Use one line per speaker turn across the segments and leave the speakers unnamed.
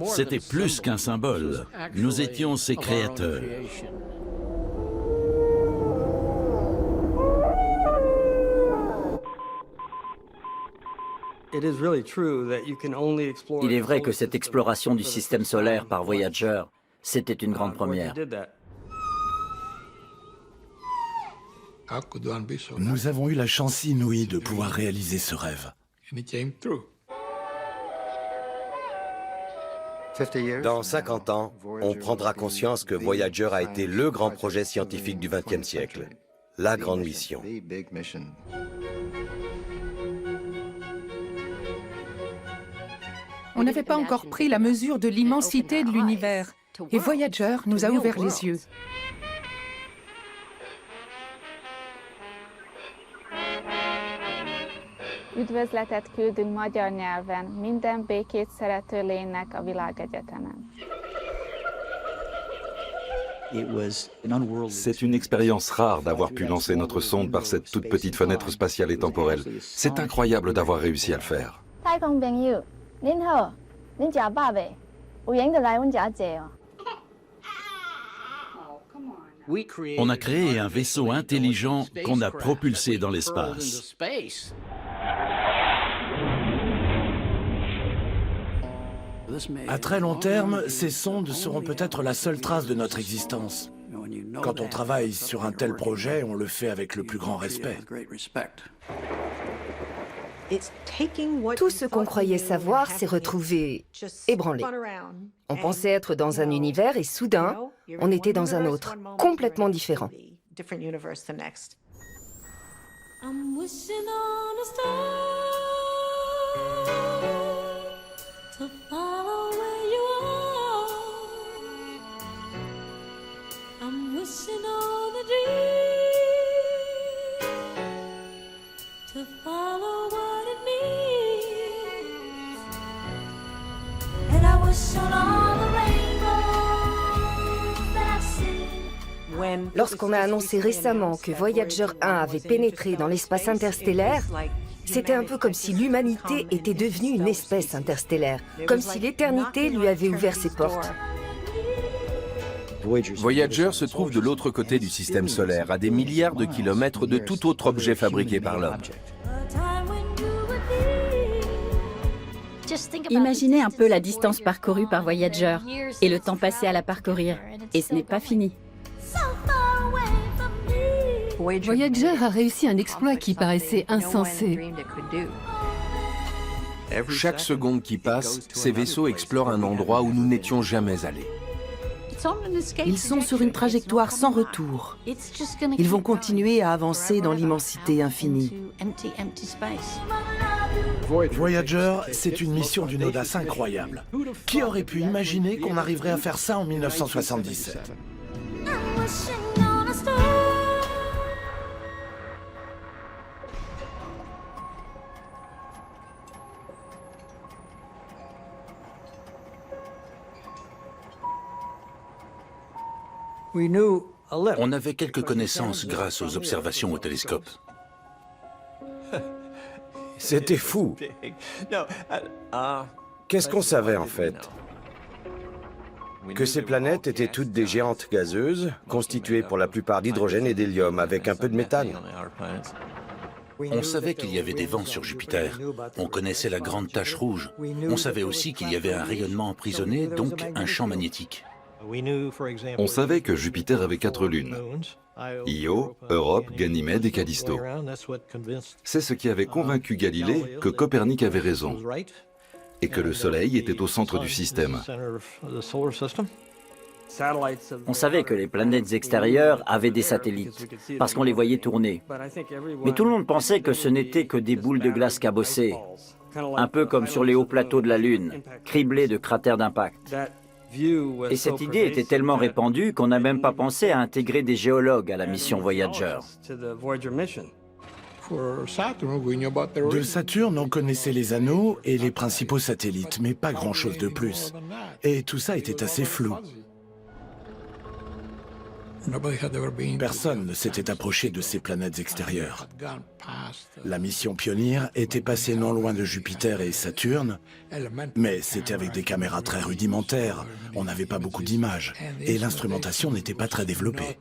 C'était plus qu'un symbole. Nous étions ses créateurs.
Il est vrai que cette exploration du système solaire par Voyager, c'était une grande première.
Nous avons eu la chance inouïe de pouvoir réaliser ce rêve.
Dans 50 ans, on prendra conscience que Voyager a été le grand projet scientifique du XXe siècle, la grande mission.
On n'avait pas encore pris la mesure de l'immensité de l'univers. Et Voyager nous a ouvert les yeux.
Üdvözletet küldünk magyar nyelven minden békét szerető lénynek a világegyetemen.
C'est une expérience rare d'avoir pu lancer notre sonde par cette toute petite fenêtre spatiale et temporelle. C'est incroyable d'avoir réussi à le faire.
On a créé un vaisseau intelligent qu'on a propulsé dans l'espace.
À très long terme, ces sondes seront peut-être la seule trace de notre existence. Quand on travaille sur un tel projet, on le fait avec le plus grand respect.
Tout ce qu'on croyait savoir s'est retrouvé ébranlé. On pensait être dans un univers et soudain, on était dans un autre, complètement différent. Lorsqu'on a annoncé récemment que Voyager 1 avait pénétré dans l'espace interstellaire, c'était un peu comme si l'humanité était devenue une espèce interstellaire, comme si l'éternité lui avait ouvert ses portes.
Voyager se trouve de l'autre côté du système solaire, à des milliards de kilomètres de tout autre objet fabriqué par l'homme.
Imaginez un peu la distance parcourue par Voyager et le temps passé à la parcourir. Et ce n'est pas fini.
Voyager a réussi un exploit qui paraissait insensé.
Chaque seconde qui passe, ces vaisseaux explorent un endroit où nous n'étions jamais allés.
Ils sont sur une trajectoire sans retour. Ils vont continuer à avancer dans l'immensité infinie.
Voyager, c'est une mission d'une audace incroyable. Qui aurait pu imaginer qu'on arriverait à faire ça en 1977 ?
On avait quelques connaissances grâce aux observations au télescope.
C'était fou. Qu'est-ce qu'on savait en fait? Que ces planètes étaient toutes des géantes gazeuses, constituées pour la plupart d'hydrogène et d'hélium, avec un peu de méthane.
On savait qu'il y avait des vents sur Jupiter. On connaissait la grande tache rouge. On savait aussi qu'il y avait un rayonnement emprisonné, donc un champ magnétique.
On savait que Jupiter avait 4 lunes. Io, Europe, Ganymède et Callisto. C'est ce qui avait convaincu Galilée que Copernic avait raison et que le Soleil était au centre du système.
On savait que les planètes extérieures avaient des satellites, parce qu'on les voyait tourner. Mais tout le monde pensait que ce n'étaient que des boules de glace cabossées, un peu comme sur les hauts plateaux de la Lune, criblés de cratères d'impact. Et cette idée était tellement répandue qu'on n'a même pas pensé à intégrer des géologues à la mission Voyager.
De Saturne, on connaissait les anneaux et les principaux satellites, mais pas grand-chose de plus. Et tout ça était assez flou. Personne ne s'était approché de ces planètes extérieures. La mission Pioneer était passée non loin de Jupiter et Saturne, mais c'était avec des caméras très rudimentaires. On n'avait pas beaucoup d'images et l'instrumentation n'était pas très développée.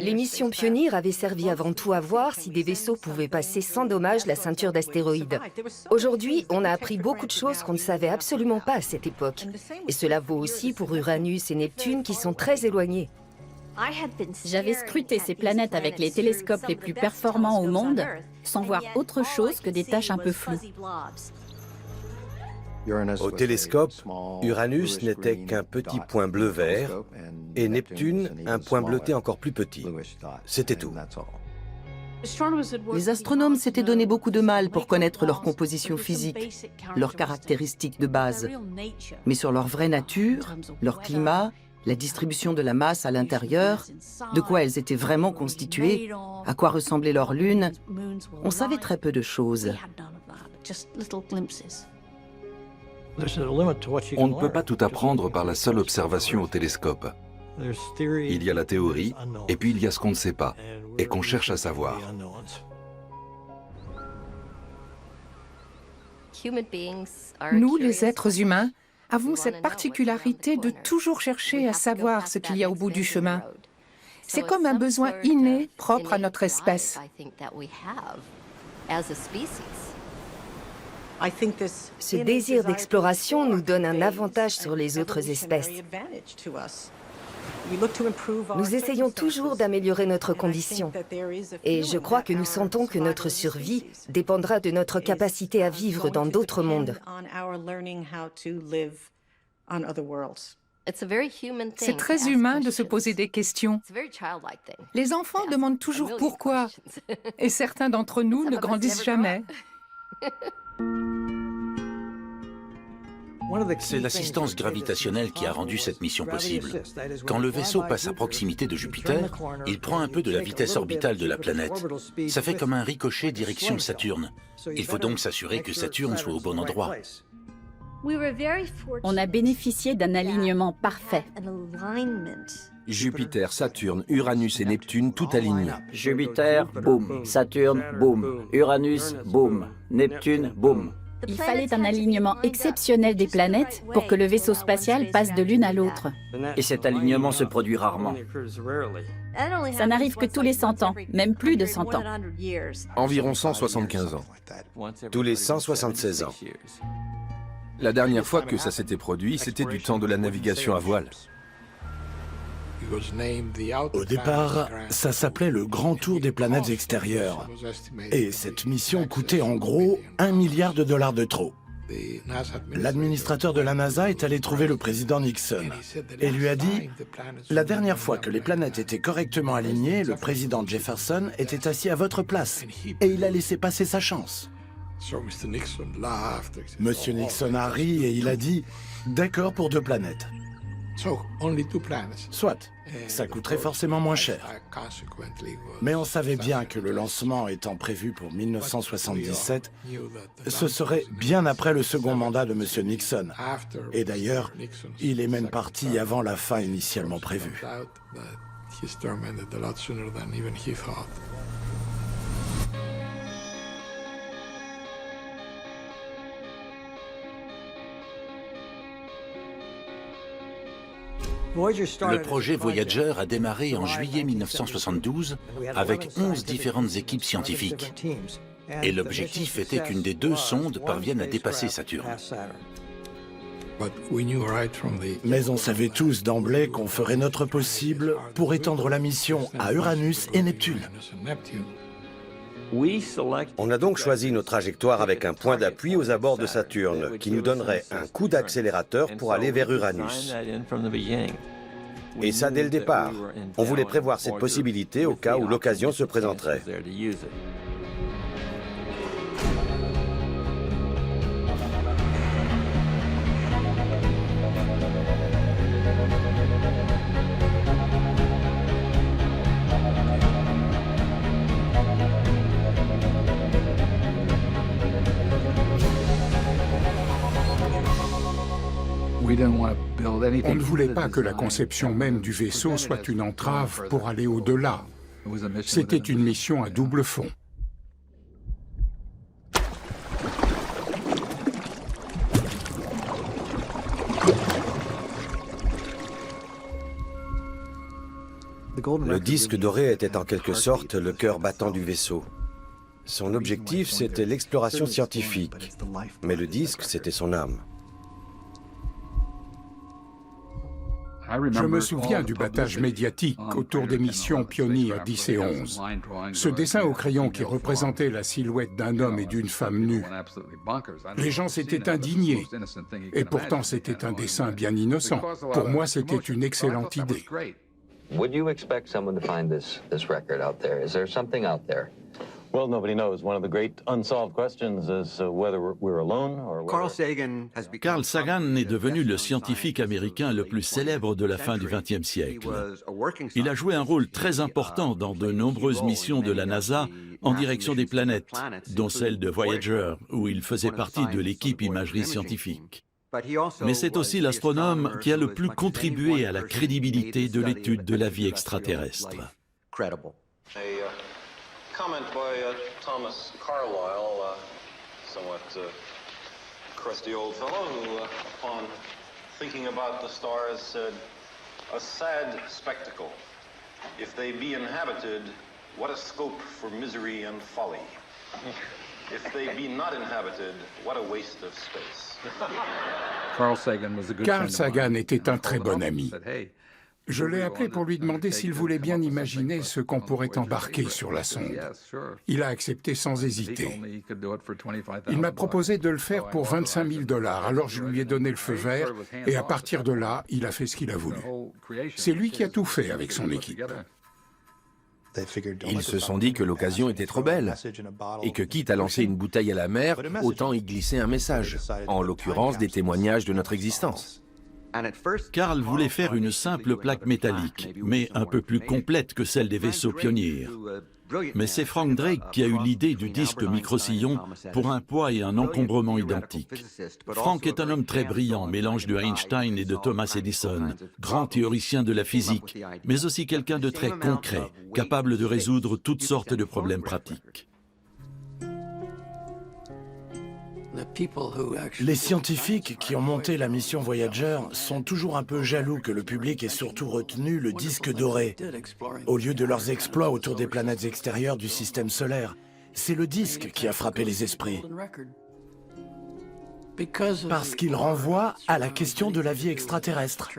Les missions Pioneer avaient servi avant tout à voir si des vaisseaux pouvaient passer sans dommage la ceinture d'astéroïdes. Aujourd'hui, on a appris beaucoup de choses qu'on ne savait absolument pas à cette époque. Et cela vaut aussi pour Uranus et Neptune qui sont très éloignés.
J'avais scruté ces planètes avec les télescopes les plus performants au monde, sans voir autre chose que des taches un peu floues.
Au télescope, Uranus n'était qu'un petit point bleu-vert et Neptune un point bleuté encore plus petit. C'était tout.
Les astronomes s'étaient donné beaucoup de mal pour connaître leur composition physique, leurs caractéristiques de base. Mais sur leur vraie nature, leur climat, la distribution de la masse à l'intérieur, de quoi elles étaient vraiment constituées, à quoi ressemblait leur lune, on savait très peu de choses.
On ne peut pas tout apprendre par la seule observation au télescope. Il y a la théorie, et puis il y a ce qu'on ne sait pas, et qu'on cherche à savoir.
Nous, les êtres humains, avons cette particularité de toujours chercher à savoir ce qu'il y a au bout du chemin. C'est comme un besoin inné propre à notre espèce.
Ce désir d'exploration nous donne un avantage sur les autres espèces. Nous essayons toujours d'améliorer notre condition. Et je crois que nous sentons que notre survie dépendra de notre capacité à vivre dans d'autres mondes.
C'est très humain de se poser des questions. Les enfants demandent toujours pourquoi, et certains d'entre nous ne grandissent jamais.
C'est l'assistance gravitationnelle qui a rendu cette mission possible. Quand le vaisseau passe à proximité de Jupiter, il prend un peu de la vitesse orbitale de la planète. Ça fait comme un ricochet direction Saturne. Il faut donc s'assurer que Saturne soit au bon endroit.
On a bénéficié d'un alignement parfait.
Jupiter, Saturne, Uranus et Neptune, tout aligné.
Jupiter, boum. Saturne, boum. Uranus, boum. Neptune, boum.
Il fallait un alignement exceptionnel des planètes pour que le vaisseau spatial passe de l'une à l'autre.
Et cet alignement se produit rarement.
Ça n'arrive que tous les 100 ans, même plus de 100 ans.
Environ 175 ans.
Tous les 176 ans.
La dernière fois que ça s'était produit, c'était du temps de la navigation à voile.
Au départ, ça s'appelait le Grand Tour des planètes extérieures. Et cette mission coûtait en gros $1 milliard de trop. L'administrateur de la NASA est allé trouver le président Nixon et lui a dit « La dernière fois que les planètes étaient correctement alignées, le président Jefferson était assis à votre place et il a laissé passer sa chance. » Monsieur Nixon a ri et il a dit « D'accord pour 2 planètes. » Soit, ça coûterait forcément moins cher. Mais on savait bien que le lancement étant prévu pour 1977, ce serait bien après le second mandat de M. Nixon. Et d'ailleurs, il est même parti avant la fin initialement prévue.
Le projet Voyager a démarré en juillet 1972 avec 11 différentes équipes scientifiques. Et l'objectif était qu'une des 2 sondes parvienne à dépasser Saturne.
Mais on savait tous d'emblée qu'on ferait notre possible pour étendre la mission à Uranus et Neptune.
On a donc choisi nos trajectoires avec un point d'appui aux abords de Saturne, qui nous donnerait un coup d'accélérateur pour aller vers Uranus. Et ça dès le départ. On voulait prévoir cette possibilité au cas où l'occasion se présenterait.
On ne voulait pas que la conception même du vaisseau soit une entrave pour aller au-delà. C'était une mission à double fond.
Le disque doré était en quelque sorte le cœur battant du vaisseau. Son objectif, c'était l'exploration scientifique, mais le disque, c'était son âme.
Je me souviens du battage médiatique autour des missions Pioneer 10 et 11. Ce dessin au crayon qui représentait la silhouette d'un homme et d'une femme nus. Les gens s'étaient indignés. Et pourtant, c'était un dessin bien innocent. Pour moi, c'était une excellente idée.
Would you expect someone to find this record out there? Is there something out there?
Well, nobody knows. One of the great unsolved questions is whether we're alone or whether...
Carl Sagan est devenu le scientifique américain le plus célèbre de la fin du XXe siècle. Il a joué un rôle très important dans de nombreuses missions de la NASA en direction des planètes, dont celle de Voyager, où il faisait partie de l'équipe imagerie scientifique. Mais c'est aussi l'astronome qui a le plus contribué à la crédibilité de l'étude de la vie extraterrestre.
Comment by Thomas Carlyle, somewhat crusty old fellow, who, upon thinking about the stars, said, "A sad spectacle. If they be inhabited, what a scope for misery and folly. If they be not inhabited, what a waste of space."
Carl Sagan était un très bon ami. Je l'ai appelé pour lui demander s'il voulait bien imaginer ce qu'on pourrait embarquer sur la sonde. Il a accepté sans hésiter. Il m'a proposé de le faire pour 25 000 $, alors je lui ai donné le feu vert, et à partir de là, il a fait ce qu'il a voulu. C'est lui qui a tout fait avec son équipe.
Ils se sont dit que l'occasion était trop belle, et que quitte à lancer une bouteille à la mer, autant y glisser un message, en l'occurrence des témoignages de notre existence.
Carl voulait faire une simple plaque métallique, mais un peu plus complète que celle des vaisseaux Pioneer. Mais c'est Frank Drake qui a eu l'idée du disque micro-sillon pour un poids et un encombrement identiques. Frank est un homme très brillant, mélange de Einstein et de Thomas Edison, grand théoricien de la physique, mais aussi quelqu'un de très concret, capable de résoudre toutes sortes de problèmes pratiques.
Les scientifiques qui ont monté la mission Voyager sont toujours un peu jaloux que le public ait surtout retenu le disque doré, au lieu de leurs exploits autour des planètes extérieures du système solaire. C'est le disque qui a frappé les esprits. Parce qu'il renvoie à la question de la vie extraterrestre.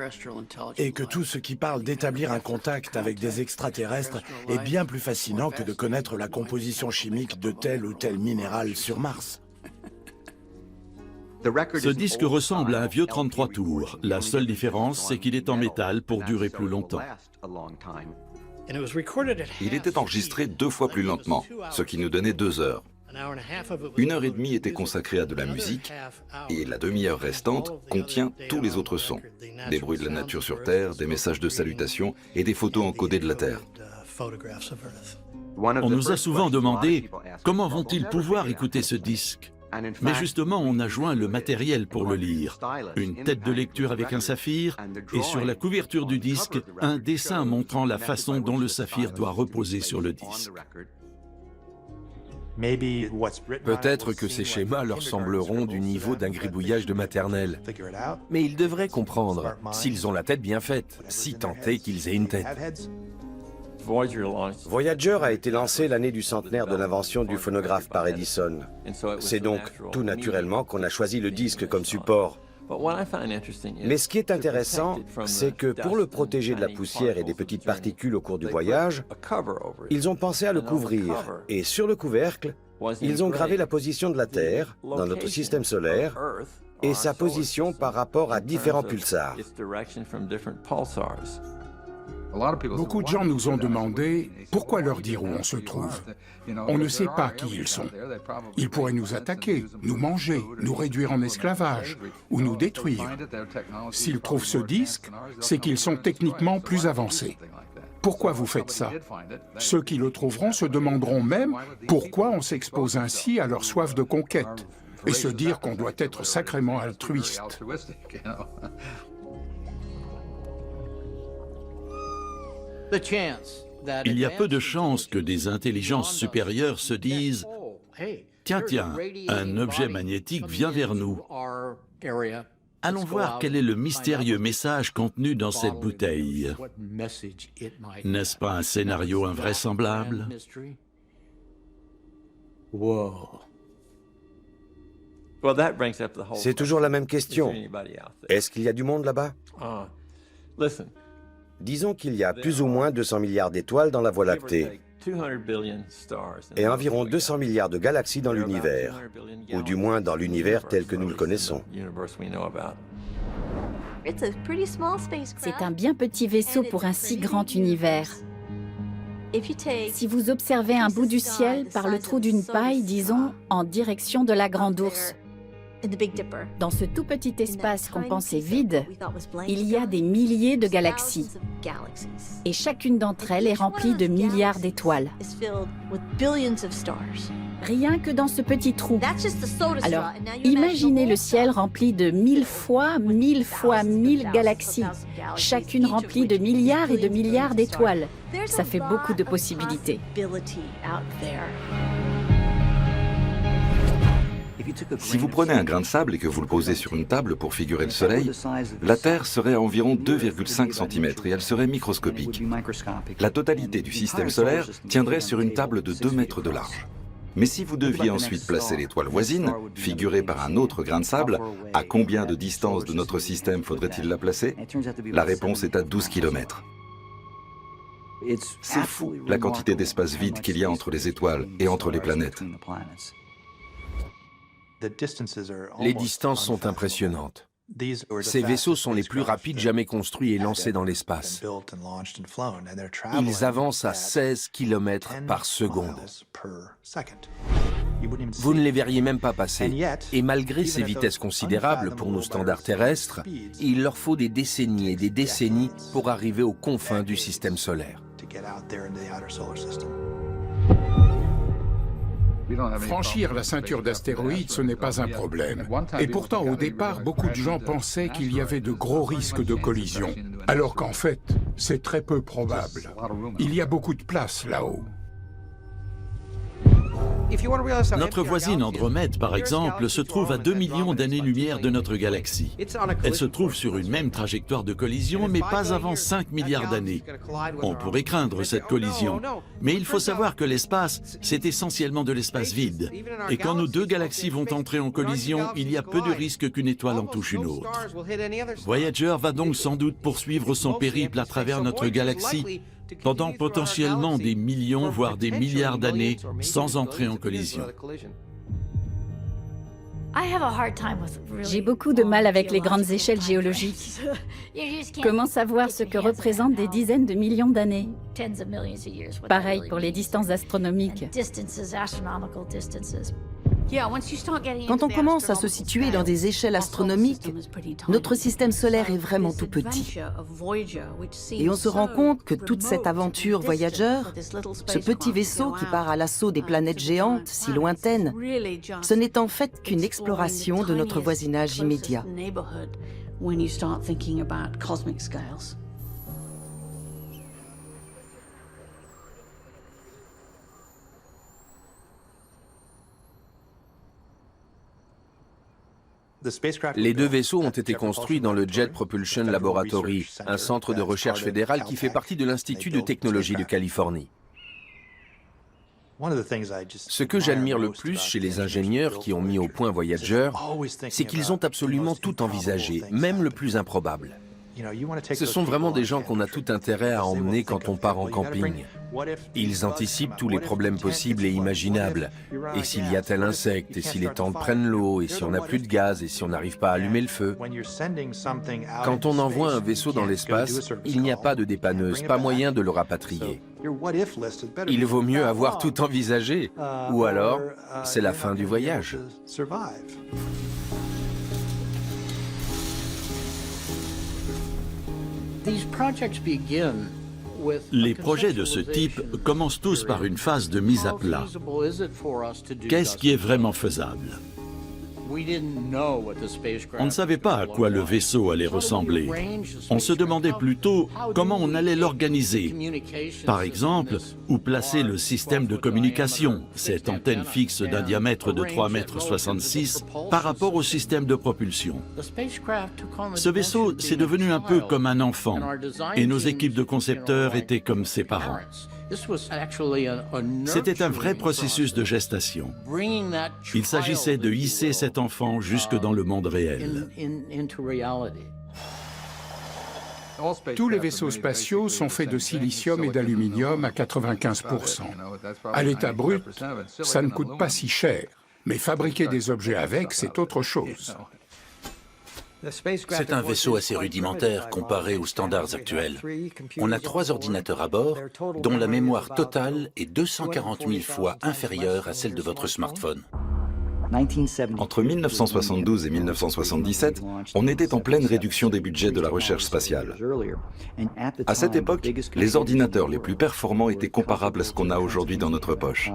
Et que tout ce qui parle d'établir un contact avec des extraterrestres est bien plus fascinant que de connaître la composition chimique de tel ou tel minéral sur Mars.
Ce disque ressemble à un vieux 33 tours. La seule différence, c'est qu'il est en métal pour durer plus longtemps.
Il était enregistré 2 fois plus lentement, ce qui nous donnait 2 heures. 1 heure et demie était consacrée à de la musique, et la demi-heure restante contient tous les autres sons. Des bruits de la nature sur Terre, des messages de salutation et des photos encodées de la Terre.
On nous a souvent demandé comment vont-ils pouvoir écouter ce disque. Mais justement, on a joint le matériel pour le lire. Une tête de lecture avec un saphir, et sur la couverture du disque, un dessin montrant la façon dont le saphir doit reposer sur le disque.
Peut-être que ces schémas leur sembleront du niveau d'un gribouillage de maternelle. Mais ils devraient comprendre, s'ils ont la tête bien faite, si tant est qu'ils aient une tête.
Voyager a été lancé l'année du centenaire de l'invention du phonographe par Edison. C'est donc tout naturellement qu'on a choisi le disque comme support. Mais ce qui est intéressant, c'est que pour le protéger de la poussière et des petites particules au cours du voyage, ils ont pensé à le couvrir. Et sur le couvercle, ils ont gravé la position de la Terre dans notre système solaire et sa position par rapport à différents pulsars.
Beaucoup de gens nous ont demandé pourquoi leur dire où on se trouve. On ne sait pas qui ils sont. Ils pourraient nous attaquer, nous manger, nous réduire en esclavage ou nous détruire. S'ils trouvent ce disque, c'est qu'ils sont techniquement plus avancés. Pourquoi vous faites ça? Ceux qui le trouveront se demanderont même pourquoi on s'expose ainsi à leur soif de conquête et se dire qu'on doit être sacrément altruiste.
Il y a peu de chances que des intelligences supérieures se disent « Tiens, un objet magnétique vient vers nous. Allons voir quel est le mystérieux message contenu dans cette bouteille. » N'est-ce pas un scénario invraisemblable?
C'est toujours la même question. Est-ce qu'il y a du monde là-bas? Disons qu'il y a plus ou moins 200 milliards d'étoiles dans la Voie lactée et environ 200 milliards de galaxies dans l'univers, ou du moins dans l'univers tel que nous le connaissons.
C'est un bien petit vaisseau pour un si grand univers. Si vous observez un bout du ciel par le trou d'une paille, disons, en direction de la Grande Ourse, dans ce tout petit espace qu'on pensait vide, il y a des milliers de galaxies. Et chacune d'entre elles est remplie de milliards d'étoiles. Rien que dans ce petit trou. Alors, imaginez le ciel rempli de 1000 fois 1000 fois 1000 galaxies, chacune remplie de milliards et de milliards d'étoiles. Ça fait beaucoup de possibilités.
Si vous prenez un grain de sable et que vous le posez sur une table pour figurer le Soleil, la Terre serait à environ 2,5 cm et elle serait microscopique. La totalité du système solaire tiendrait sur une table de 2 mètres de large. Mais si vous deviez ensuite placer l'étoile voisine, figurée par un autre grain de sable, à combien de distance de notre système faudrait-il la placer? La réponse est à 12 km. C'est fou, la quantité d'espace vide qu'il y a entre les étoiles et entre les planètes.
Les distances sont impressionnantes. Ces vaisseaux sont les plus rapides jamais construits et lancés dans l'espace. Ils avancent à 16 km par seconde. Vous ne les verriez même pas passer. Et malgré ces vitesses considérables pour nos standards terrestres, il leur faut des décennies et des décennies pour arriver aux confins du système solaire.
Franchir la ceinture d'astéroïdes, ce n'est pas un problème. Et pourtant, au départ, beaucoup de gens pensaient qu'il y avait de gros risques de collision, alors qu'en fait, c'est très peu probable. Il y a beaucoup de place là-haut.
Notre voisine Andromède, par exemple, se trouve à 2 millions d'années-lumière de notre galaxie. Elle se trouve sur une même trajectoire de collision, mais pas avant 5 milliards d'années. On pourrait craindre cette collision. Mais il faut savoir que l'espace, c'est essentiellement de l'espace vide. Et quand nos deux galaxies vont entrer en collision, il y a peu de risques qu'une étoile en touche une autre. Voyager va donc sans doute poursuivre son périple à travers notre galaxie pendant potentiellement des millions, voire des milliards d'années, sans entrer en collision.
J'ai beaucoup de mal avec les grandes échelles géologiques. Comment savoir ce que représentent des dizaines de millions d'années? Pareil pour les distances astronomiques.
Quand on commence à se situer dans des échelles astronomiques, notre système solaire est vraiment tout petit. Et on se rend compte que toute cette aventure Voyager, ce petit vaisseau qui part à l'assaut des planètes géantes si lointaines, ce n'est en fait qu'une exploration de notre voisinage immédiat.
Les deux vaisseaux ont été construits dans le Jet Propulsion Laboratory, un centre de recherche fédéral qui fait partie de l'Institut de technologie de Californie. Ce que j'admire le plus chez les ingénieurs qui ont mis au point Voyager, c'est qu'ils ont absolument tout envisagé, même le plus improbable. Ce sont vraiment des gens qu'on a tout intérêt à emmener quand on part en camping. Ils anticipent tous les problèmes possibles et imaginables. Et s'il y a tel insecte, et si les tentes prennent l'eau, et si on n'a plus de gaz, et si on n'arrive pas à allumer le feu. Quand on envoie un vaisseau dans l'espace, il n'y a pas de dépanneuse, pas moyen de le rapatrier. Il vaut mieux avoir tout envisagé, ou alors c'est la fin du voyage.
Les projets de ce type commencent tous par une phase de mise à plat. Qu'est-ce qui est vraiment faisable?
On ne savait pas à quoi le vaisseau allait ressembler. On se demandait plutôt comment on allait l'organiser. Par exemple, où placer le système de communication, cette antenne fixe d'un diamètre de 3,66 m par rapport au système de propulsion. Ce vaisseau, c'est devenu un peu comme un enfant, et nos équipes de concepteurs étaient comme ses parents. C'était un vrai processus de gestation. Il s'agissait de hisser cet enfant jusque dans le monde réel.
Tous les vaisseaux spatiaux sont faits de silicium et d'aluminium à 95%. À l'état brut, ça ne coûte pas si cher, mais fabriquer des objets avec, c'est autre chose.
C'est un vaisseau assez rudimentaire comparé aux standards actuels. On a 3 ordinateurs à bord, dont la mémoire totale est 240 000 fois inférieure à celle de votre smartphone.
Entre 1972 et 1977, on était en pleine réduction des budgets de la recherche spatiale. À cette époque, les ordinateurs les plus performants étaient comparables à ce qu'on a aujourd'hui dans notre poche.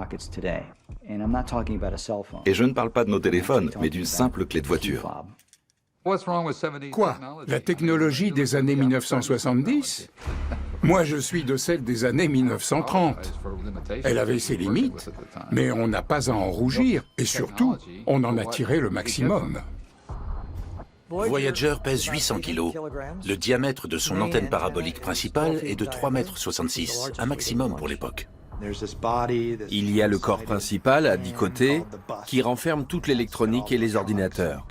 Et je ne parle pas de nos téléphones, mais d'une simple clé de voiture.
Quoi? La technologie des années 1970? Moi, je suis de celle des années 1930. Elle avait ses limites, mais on n'a pas à en rougir, et surtout, on en a tiré le maximum.
Voyager pèse 800 kg. Le diamètre de son antenne parabolique principale est de 3,66 m, un maximum pour l'époque.
Il y a le corps principal à 10 côtés qui renferme toute l'électronique et les ordinateurs.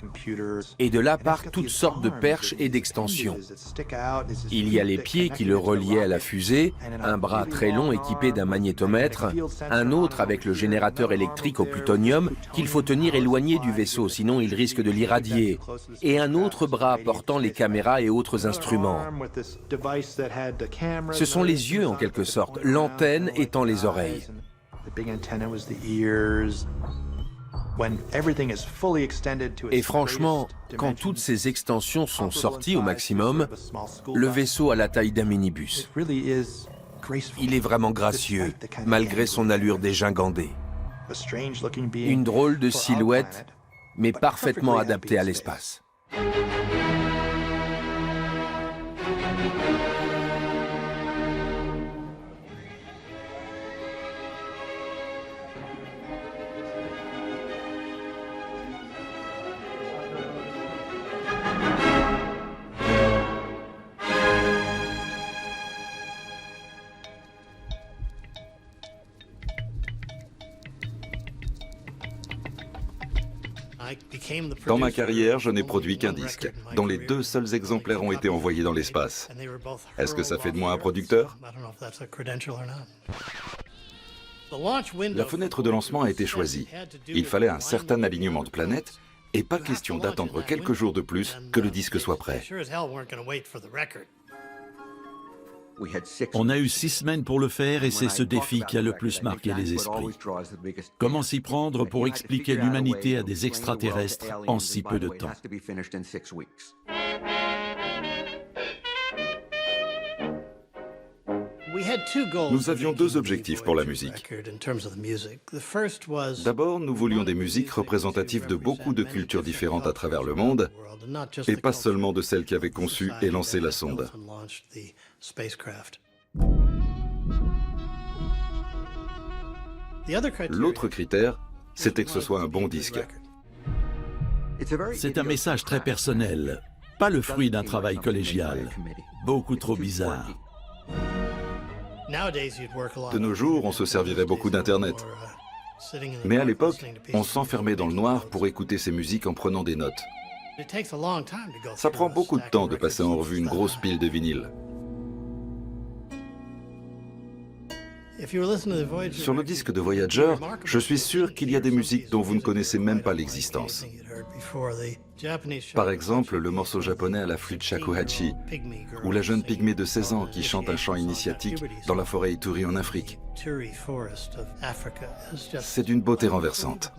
Et de là partent toutes sortes de perches et d'extensions. Il y a les pieds qui le reliaient à la fusée, un bras très long équipé d'un magnétomètre, un autre avec le générateur électrique au plutonium qu'il faut tenir éloigné du vaisseau, sinon il risque de l'irradier, et un autre bras portant les caméras et autres instruments. Ce sont les yeux en quelque sorte, l'antenne étant les oreilles. Et franchement, quand toutes ces extensions sont sorties au maximum, le vaisseau a la taille d'un minibus. Il est vraiment gracieux, malgré son allure dégingandée. Une drôle de silhouette, mais parfaitement adaptée à l'espace.
Dans ma carrière, je n'ai produit qu'un disque, dont les 2 seuls exemplaires ont été envoyés dans l'espace. Est-ce que ça fait de moi un producteur? La fenêtre de lancement a été choisie. Il fallait un certain alignement de planètes, et pas question d'attendre quelques jours de plus que le disque soit prêt.
On a eu 6 semaines pour le faire et c'est ce défi qui a le plus marqué les esprits. Comment s'y prendre pour expliquer l'humanité à des extraterrestres en si peu de temps?
Nous avions 2 objectifs pour la musique. D'abord, nous voulions des musiques représentatives de beaucoup de cultures différentes à travers le monde, et pas seulement de celles qui avaient conçu et lancé la sonde. L'autre critère, c'était que ce soit un bon disque.
C'est un message très personnel, pas le fruit d'un travail collégial, beaucoup trop bizarre.
De nos jours, on se servirait beaucoup d'Internet. Mais à l'époque, on s'enfermait dans le noir pour écouter ces musiques en prenant des notes. Ça prend beaucoup de temps de passer en revue une grosse pile de vinyles. Sur le disque de Voyager, je suis sûr qu'il y a des musiques dont vous ne connaissez même pas l'existence. Par exemple, le morceau japonais à la flûte shakuhachi, ou la jeune pygmée de 16 ans qui chante un chant initiatique dans la forêt Ituri en Afrique. C'est d'une beauté renversante.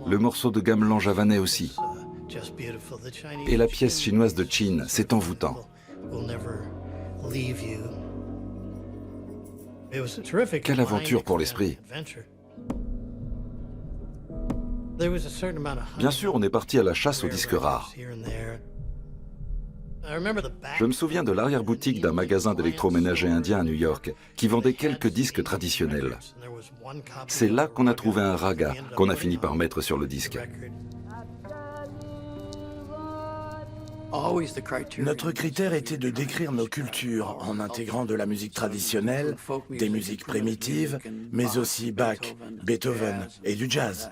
Le morceau de gamelan javanais aussi. Et la pièce chinoise de Chin, c'est envoûtant. Quelle aventure pour l'esprit! Bien sûr, on est parti à la chasse aux disques rares. Je me souviens de l'arrière-boutique d'un magasin d'électroménager indien à New York qui vendait quelques disques traditionnels. C'est là qu'on a trouvé un raga qu'on a fini par mettre sur le disque.
Notre critère était de décrire nos cultures en intégrant de la musique traditionnelle, des musiques primitives, mais aussi Bach, Beethoven et du jazz.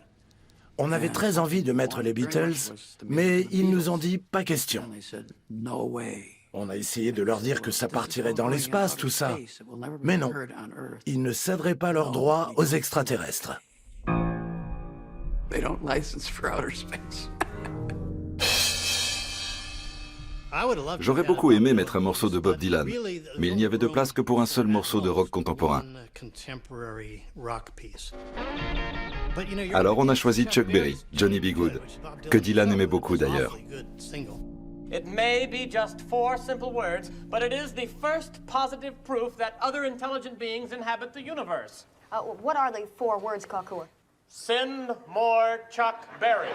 On avait très envie de mettre les Beatles, mais ils nous ont dit pas question. On a essayé de leur dire que ça partirait dans l'espace, tout ça. Mais non, ils ne céderaient pas leurs droits aux extraterrestres.
J'aurais beaucoup aimé mettre un morceau de Bob Dylan, mais il n'y avait de place que pour un seul morceau de rock contemporain. Alors on a choisi Chuck Berry, Johnny B. Good, que Dylan aimait beaucoup d'ailleurs.
It may be just 4 simple words, but it is the first positive proof that other intelligent beings inhabit the universe.
What are the 4 words, Kakua?
Send more Chuck Berry.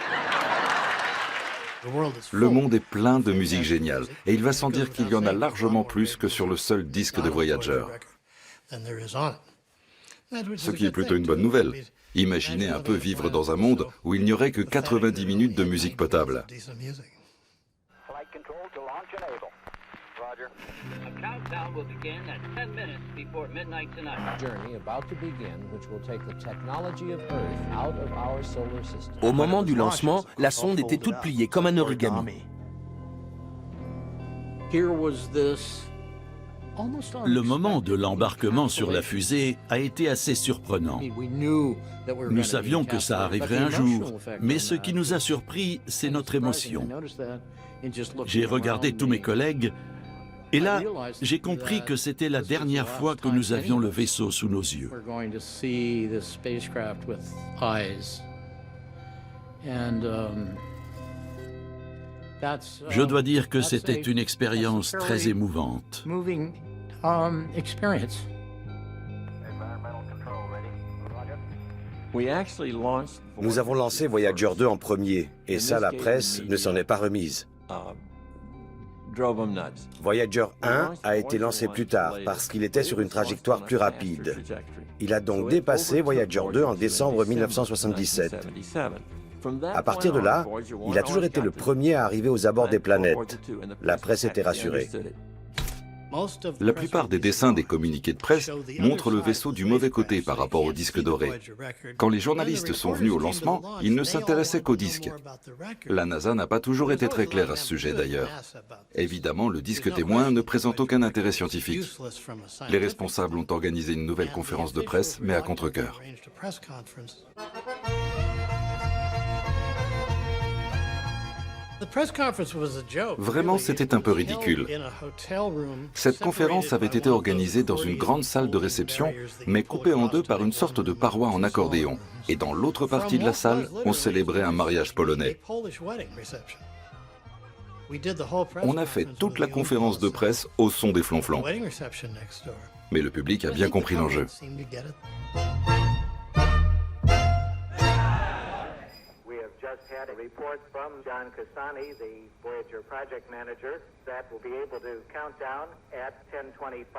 Le monde est plein de musique géniale, et il va sans dire qu'il y en a largement plus que sur le seul disque de Voyager. Ce qui est plutôt une bonne nouvelle. Imaginez un peu vivre dans un monde où il n'y aurait que 90 minutes de musique potable.
Au moment du lancement, la sonde était toute pliée comme un origami.
Le moment de l'embarquement sur la fusée a été assez surprenant. Nous savions que ça arriverait un jour, mais ce qui nous a surpris, c'est notre émotion. J'ai regardé tous mes collègues, et là, j'ai compris que c'était la dernière fois que nous avions le vaisseau sous nos yeux. Je dois dire que c'était une expérience très émouvante.
Nous avons lancé Voyager 2 en premier, et ça, la presse ne s'en est pas remise. Voyager 1 a été lancé plus tard, parce qu'il était sur une trajectoire plus rapide. Il a donc dépassé Voyager 2 en décembre 1977. À partir de là, il a toujours été le premier à arriver aux abords des planètes. La presse était rassurée.
La plupart des dessins des communiqués de presse montrent le vaisseau du mauvais côté par rapport au disque doré. Quand les journalistes sont venus au lancement, ils ne s'intéressaient qu'au disque. La NASA n'a pas toujours été très claire à ce sujet d'ailleurs. Évidemment, le disque témoin ne présente aucun intérêt scientifique. Les responsables ont organisé une nouvelle conférence de presse, mais à contre-cœur. Vraiment, c'était un peu ridicule. Cette conférence avait été organisée dans une grande salle de réception, mais coupée en deux par une sorte de paroi en accordéon. Et dans l'autre partie de la salle, on célébrait un mariage polonais. On a fait toute la conférence de presse au son des flonflons. Mais le public a bien compris l'enjeu.
Had a report from John Cassani, the Voyager project manager, that will be able to count down at 10:25.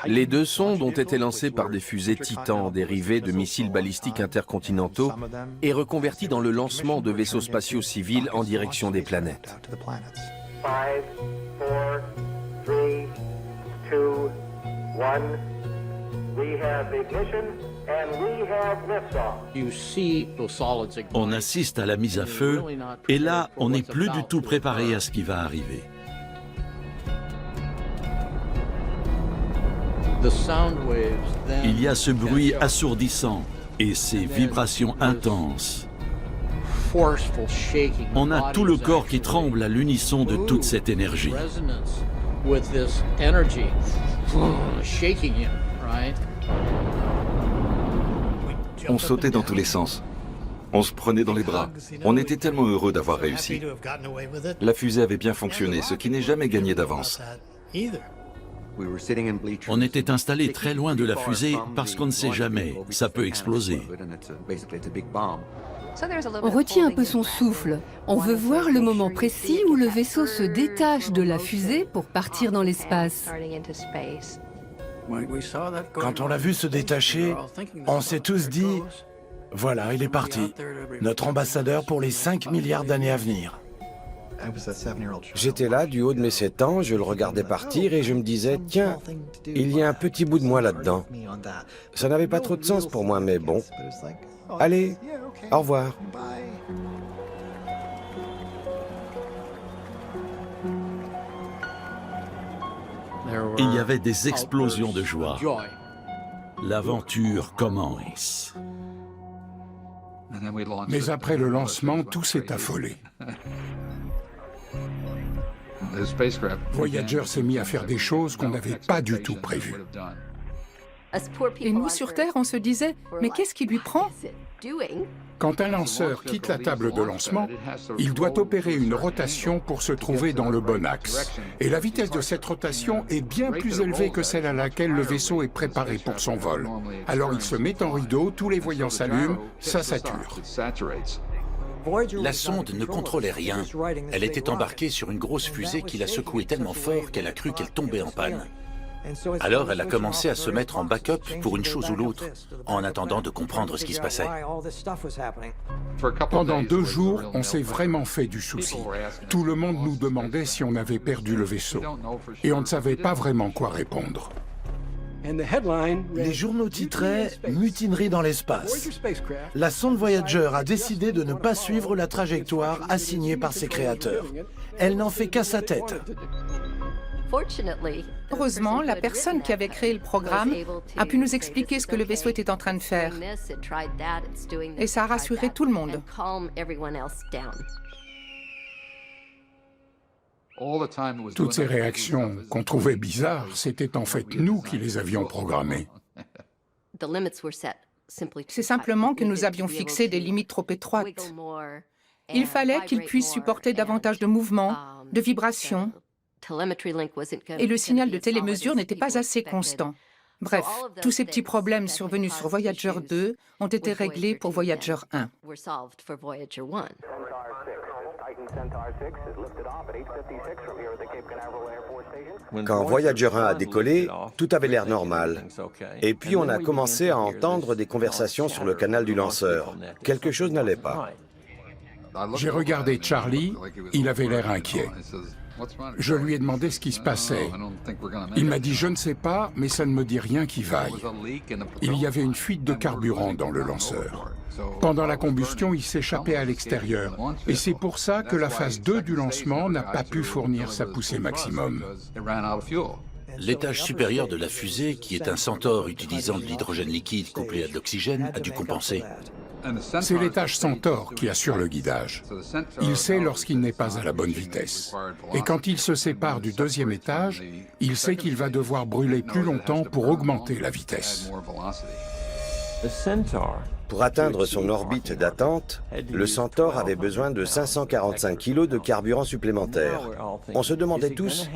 Les 2 sondes ont été lancées par des fusées Titan dérivées de missiles balistiques intercontinentaux et reconverties dans le lancement de vaisseaux spatiaux civils en direction des planètes.
5, 4, 3, 2, 1. We have ignition.
On assiste à la mise à feu, et là, on n'est plus du tout préparé à ce qui va arriver. Il y a ce bruit assourdissant et ces vibrations intenses. On a tout le corps qui tremble à l'unisson de toute cette énergie.
On sautait dans tous les sens. On se prenait dans les bras. On était tellement heureux d'avoir réussi. La fusée avait bien fonctionné, ce qui n'est jamais gagné d'avance.
On était installé très loin de la fusée parce qu'on ne sait jamais, ça peut exploser.
On retient un peu son souffle. On veut voir le moment précis où le vaisseau se détache de la fusée pour partir dans l'espace.
Quand on l'a vu se détacher, on s'est tous dit « Voilà, il est parti, notre ambassadeur pour les 5 milliards d'années à venir ».
J'étais là, du haut de mes 7 ans, je le regardais partir et je me disais « Tiens, il y a un petit bout de moi là-dedans ». Ça n'avait pas trop de sens pour moi, mais bon. Allez, au revoir.
Il y avait des explosions de joie. L'aventure commence.
Mais après le lancement, tout s'est affolé. Voyager s'est mis à faire des choses qu'on n'avait pas du tout prévues.
Et nous, sur Terre, on se disait, mais qu'est-ce qui lui prend?
Quand un lanceur quitte la table de lancement, il doit opérer une rotation pour se trouver dans le bon axe. Et la vitesse de cette rotation est bien plus élevée que celle à laquelle le vaisseau est préparé pour son vol. Alors il se met en rideau, tous les voyants s'allument, ça sature.
La sonde ne contrôlait rien. Elle était embarquée sur une grosse fusée qui l'a secouée tellement fort qu'elle a cru qu'elle tombait en panne. Alors elle a commencé à se mettre en backup pour une chose ou l'autre, en attendant de comprendre ce qui se passait.
Pendant 2 jours, on s'est vraiment fait du souci. Tout le monde nous demandait si on avait perdu le vaisseau. Et on ne savait pas vraiment quoi répondre.
Les journaux titraient « Mutinerie dans l'espace ». La sonde Voyager a décidé de ne pas suivre la trajectoire assignée par ses créateurs. Elle n'en fait qu'à sa tête.
Heureusement, la personne qui avait créé le programme a pu nous expliquer ce que le vaisseau était en train de faire. Et ça a rassuré tout le monde.
Toutes ces réactions qu'on trouvait bizarres, c'était en fait nous qui les avions programmées.
C'est simplement que nous avions fixé des limites trop étroites. Il fallait qu'il puisse supporter davantage de mouvements, de vibrations, et le signal de télémesure n'était pas assez constant. Bref, tous ces petits problèmes survenus sur Voyager 2 ont été réglés pour Voyager 1.
Quand Voyager 1 a décollé, tout avait l'air normal. Et puis on a commencé à entendre des conversations sur le canal du lanceur. Quelque chose n'allait pas.
J'ai regardé Charlie, il avait l'air inquiet. Je lui ai demandé ce qui se passait. Il m'a dit « Je ne sais pas, mais ça ne me dit rien qui vaille ». Il y avait une fuite de carburant dans le lanceur. Pendant la combustion, il s'échappait à l'extérieur. Et c'est pour ça que la phase 2 du lancement n'a pas pu fournir sa poussée maximum.
L'étage supérieur de la fusée, qui est un Centaure utilisant de l'hydrogène liquide couplé à de l'oxygène, a dû compenser.
C'est l'étage Centaure qui assure le guidage. Il sait lorsqu'il n'est pas à la bonne vitesse. Et quand il se sépare du 2e étage, il sait qu'il va devoir brûler plus longtemps pour augmenter la vitesse.
Pour atteindre son orbite d'attente, le Centaure avait besoin de 545 kg de carburant supplémentaire. On se demandait tous,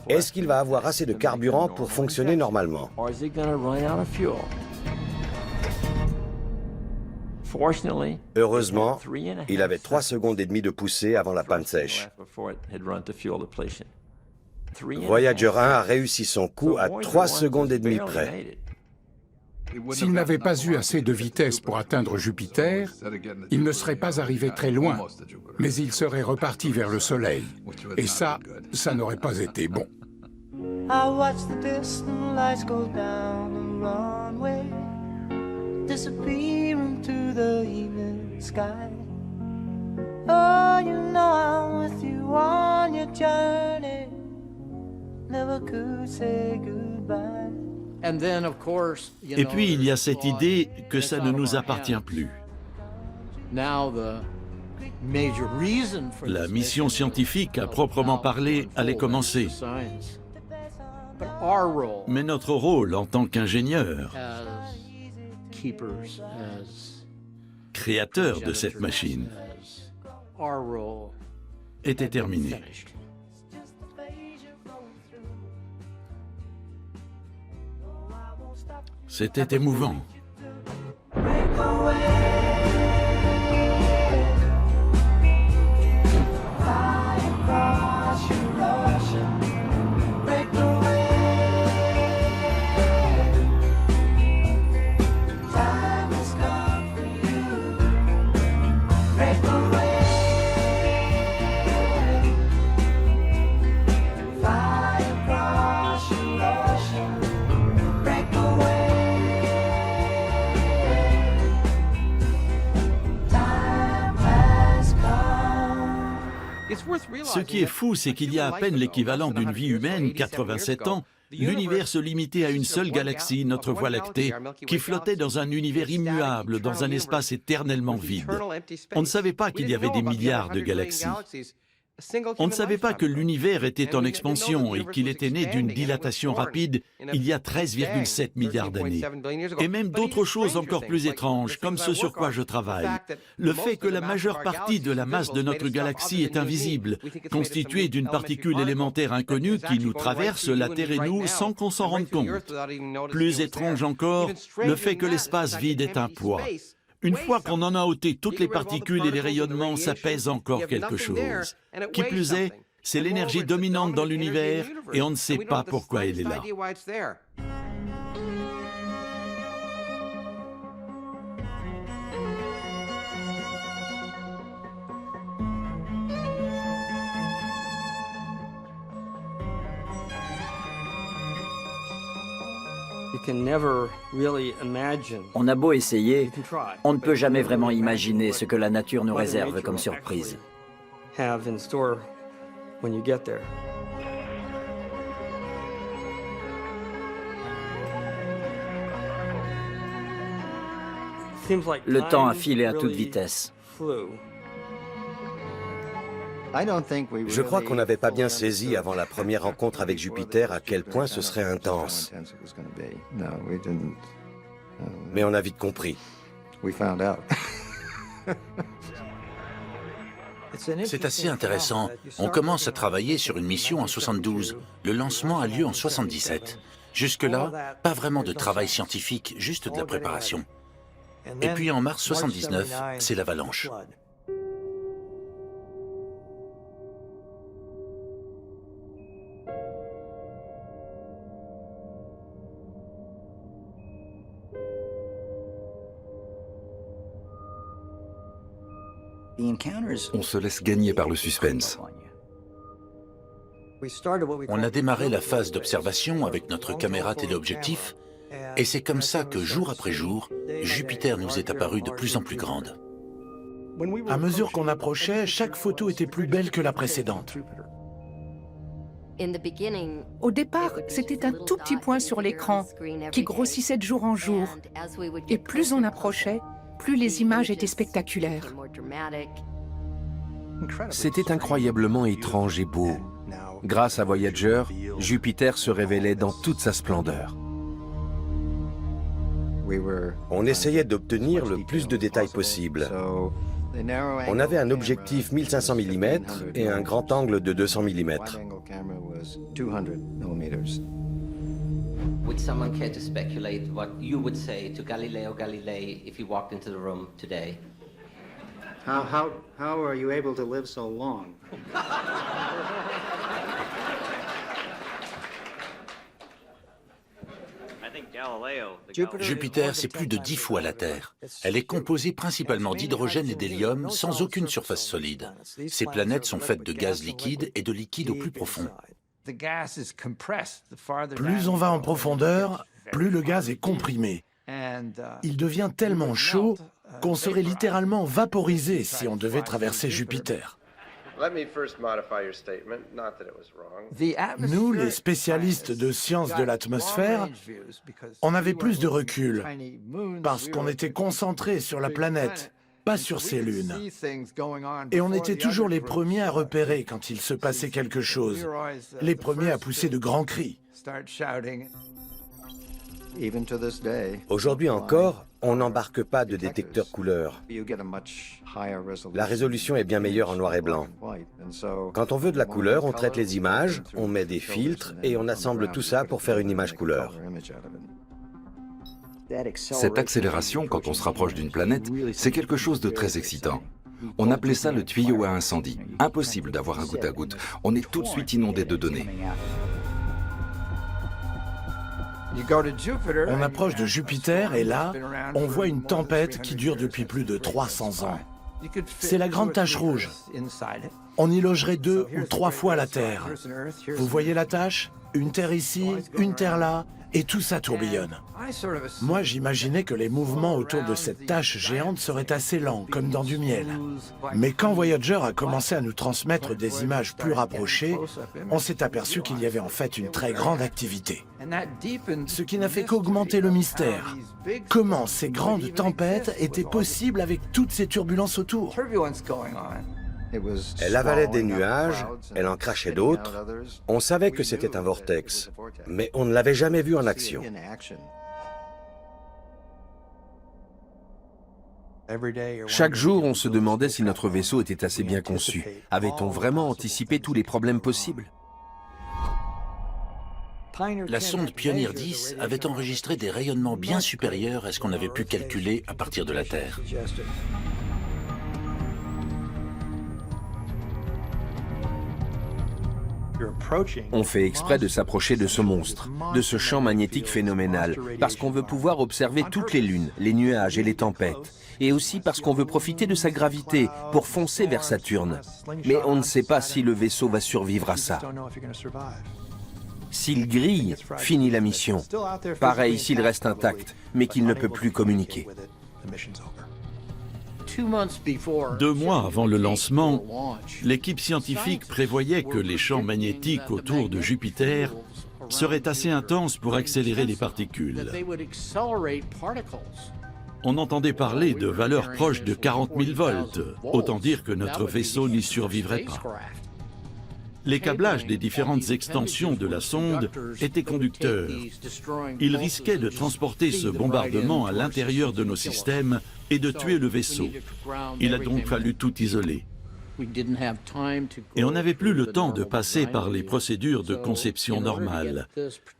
est-ce qu'il va avoir assez de carburant pour fonctionner normalement? Heureusement, il avait 3 secondes et demie de poussée avant la panne sèche. Voyager 1 a réussi son coup à 3 secondes et demie près.
S'il n'avait pas eu assez de vitesse pour atteindre Jupiter, il ne serait pas arrivé très loin, mais il serait reparti vers le Soleil. Et ça n'aurait pas été bon.
Disappear into the evening sky. Oh, you know I'm with you on your journey. Never could say goodbye.
Et puis il y a cette idée que ça ne nous appartient plus. La mission scientifique, à proprement parler, allait commencer. Mais notre rôle en tant qu'ingénieur, créateur de cette machine, était terminé. C'était émouvant. Ce qui est fou, c'est qu'il y a à peine l'équivalent d'une vie humaine, 87 ans, l'univers se limitait à une seule galaxie, notre Voie lactée, qui flottait dans un univers immuable, dans un espace éternellement vide. On ne savait pas qu'il y avait des milliards de galaxies. On ne savait pas que l'univers était en expansion et qu'il était né d'une dilatation rapide il y a 13,7 milliards d'années. Et même d'autres choses encore plus étranges, comme ce sur quoi je travaille. Le fait que la majeure partie de la masse de notre galaxie est invisible, constituée d'une particule élémentaire inconnue qui nous traverse, la Terre et nous, sans qu'on s'en rende compte. Plus étrange encore, le fait que l'espace vide est un poids. Une fois qu'on en a ôté toutes les particules et les rayonnements, ça pèse encore quelque chose. Qui plus est, c'est l'énergie dominante dans l'univers et on ne sait pas pourquoi elle est là.
On a beau essayer, on ne peut jamais vraiment imaginer ce que la nature nous réserve comme surprise. Le temps a filé à toute vitesse.
Je crois qu'on n'avait pas bien saisi avant la première rencontre avec Jupiter à quel point ce serait intense. Mais on a vite compris.
C'est assez intéressant. On commence à travailler sur une mission en 72. Le lancement a lieu en 77. Jusque-là, pas vraiment de travail scientifique, juste de la préparation. Et puis en mars 79, c'est l'avalanche.
On se laisse gagner par le suspense.
On a démarré la phase d'observation avec notre caméra téléobjectif, et c'est comme ça que, jour après jour, Jupiter nous est apparu de plus en plus grande.
À mesure qu'on approchait, chaque photo était plus belle que la précédente.
Au départ, c'était un tout petit point sur l'écran qui grossissait de jour en jour. Et plus on approchait, plus les images étaient spectaculaires.
C'était incroyablement étrange et beau. Grâce à Voyager, Jupiter se révélait dans toute sa splendeur.
On essayait d'obtenir le plus de détails possible. On avait un objectif 1500 mm et un grand angle de 200 mm.
Would someone care to speculate what you would say to Galileo Galilei if he walked into the room today?
How are you able to live so long?
Jupiter, c'est plus de 10 fois la Terre. Elle est composée principalement d'hydrogène et d'hélium, sans aucune surface solide. Ces planètes sont faites de gaz liquide et de liquide au plus profond.
Plus on va en profondeur, plus le gaz est comprimé. Il devient tellement chaud qu'on serait littéralement vaporisé si on devait traverser Jupiter. Nous, les spécialistes de sciences de l'atmosphère, on avait plus de recul parce qu'on était concentrés sur la planète, pas sur ses lunes. Et on était toujours les premiers à repérer quand il se passait quelque chose, les premiers à pousser de grands cris.
Aujourd'hui encore, on n'embarque pas de détecteur couleur. La résolution est bien meilleure en noir et blanc. Quand on veut de la couleur, on traite les images, on met des filtres et on assemble tout ça pour faire une image couleur.
Cette accélération, quand on se rapproche d'une planète, c'est quelque chose de très excitant. On appelait ça le tuyau à incendie. Impossible d'avoir un goutte à goutte. On est tout de suite inondé de données.
On approche de Jupiter et là, on voit une tempête qui dure depuis plus de 300 ans. C'est la grande tache rouge. On y logerait 2 ou 3 fois la Terre. Vous voyez la tache? Une Terre ici, une Terre là, et tout ça tourbillonne. Moi, j'imaginais que les mouvements autour de cette tache géante seraient assez lents, comme dans du miel. Mais quand Voyager a commencé à nous transmettre des images plus rapprochées, on s'est aperçu qu'il y avait en fait une très grande activité. Ce qui n'a fait qu'augmenter le mystère. Comment ces grandes tempêtes étaient possibles avec toutes ces turbulences autour?
Elle avalait des nuages, elle en crachait d'autres. On savait que c'était un vortex, mais on ne l'avait jamais vu en action.
Chaque jour, on se demandait si notre vaisseau était assez bien conçu. Avait-on vraiment anticipé tous les problèmes possibles?
La sonde Pioneer 10 avait enregistré des rayonnements bien supérieurs à ce qu'on avait pu calculer à partir de la Terre.
On fait exprès de s'approcher de ce monstre, de ce champ magnétique phénoménal, parce qu'on veut pouvoir observer toutes les lunes, les nuages et les tempêtes, et aussi parce qu'on veut profiter de sa gravité pour foncer vers Saturne. Mais on ne sait pas si le vaisseau va survivre à ça. S'il grille, finit la mission. Pareil s'il reste intact, mais qu'il ne peut plus communiquer.
2 mois avant le lancement, l'équipe scientifique prévoyait que les champs magnétiques autour de Jupiter seraient assez intenses pour accélérer les particules. On entendait parler de valeurs proches de 40 000 volts, autant dire que notre vaisseau n'y survivrait pas. Les câblages des différentes extensions de la sonde étaient conducteurs. Ils risquaient de transporter ce bombardement à l'intérieur de nos systèmes et de tuer le vaisseau. Il a donc fallu tout isoler. Et on n'avait plus le temps de passer par les procédures de conception normales.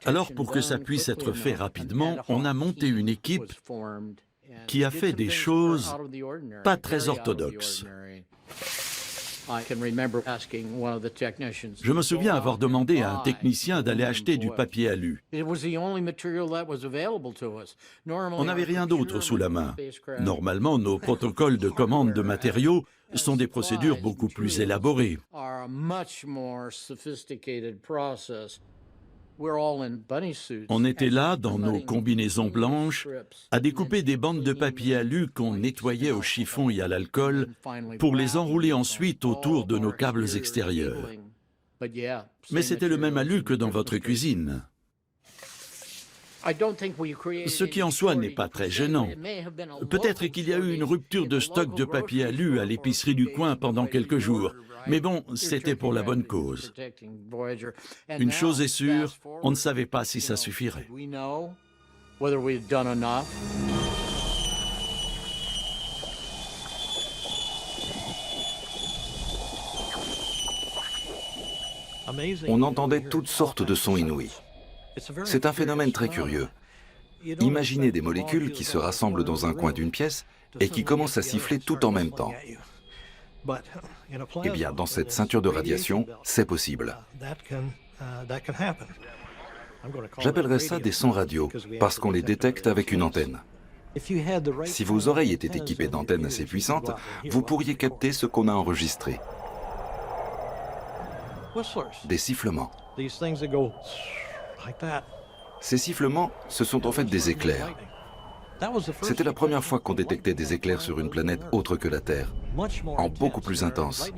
Alors, pour que ça puisse être fait rapidement, on a monté une équipe qui a fait des choses pas très orthodoxes. Je me souviens avoir demandé à un technicien d'aller acheter du papier alu. On n'avait rien d'autre sous la main. Normalement, nos protocoles de commande de matériaux sont des procédures beaucoup plus élaborées. On était là, dans nos combinaisons blanches, à découper des bandes de papier alu qu'on nettoyait au chiffon et à l'alcool pour les enrouler ensuite autour de nos câbles extérieurs. Mais c'était le même alu que dans votre cuisine. Ce qui en soi n'est pas très gênant. Peut-être qu'il y a eu une rupture de stock de papier alu à l'épicerie du coin pendant quelques jours. Mais bon, c'était pour la bonne cause. Une chose est sûre, on ne savait pas si ça suffirait.
On entendait toutes sortes de sons inouïs. C'est un phénomène très curieux. Imaginez des molécules qui se rassemblent dans un coin d'une pièce et qui commencent à siffler tout en même temps. Eh bien, dans cette ceinture de radiation, c'est possible. J'appellerais ça des sons radio, parce qu'on les détecte avec une antenne. Si vos oreilles étaient équipées d'antennes assez puissantes, vous pourriez capter ce qu'on a enregistré. Des sifflements. Ces sifflements, ce sont en fait des éclairs. C'était la première fois qu'on détectait des éclairs sur une planète autre que la Terre, en beaucoup plus intense.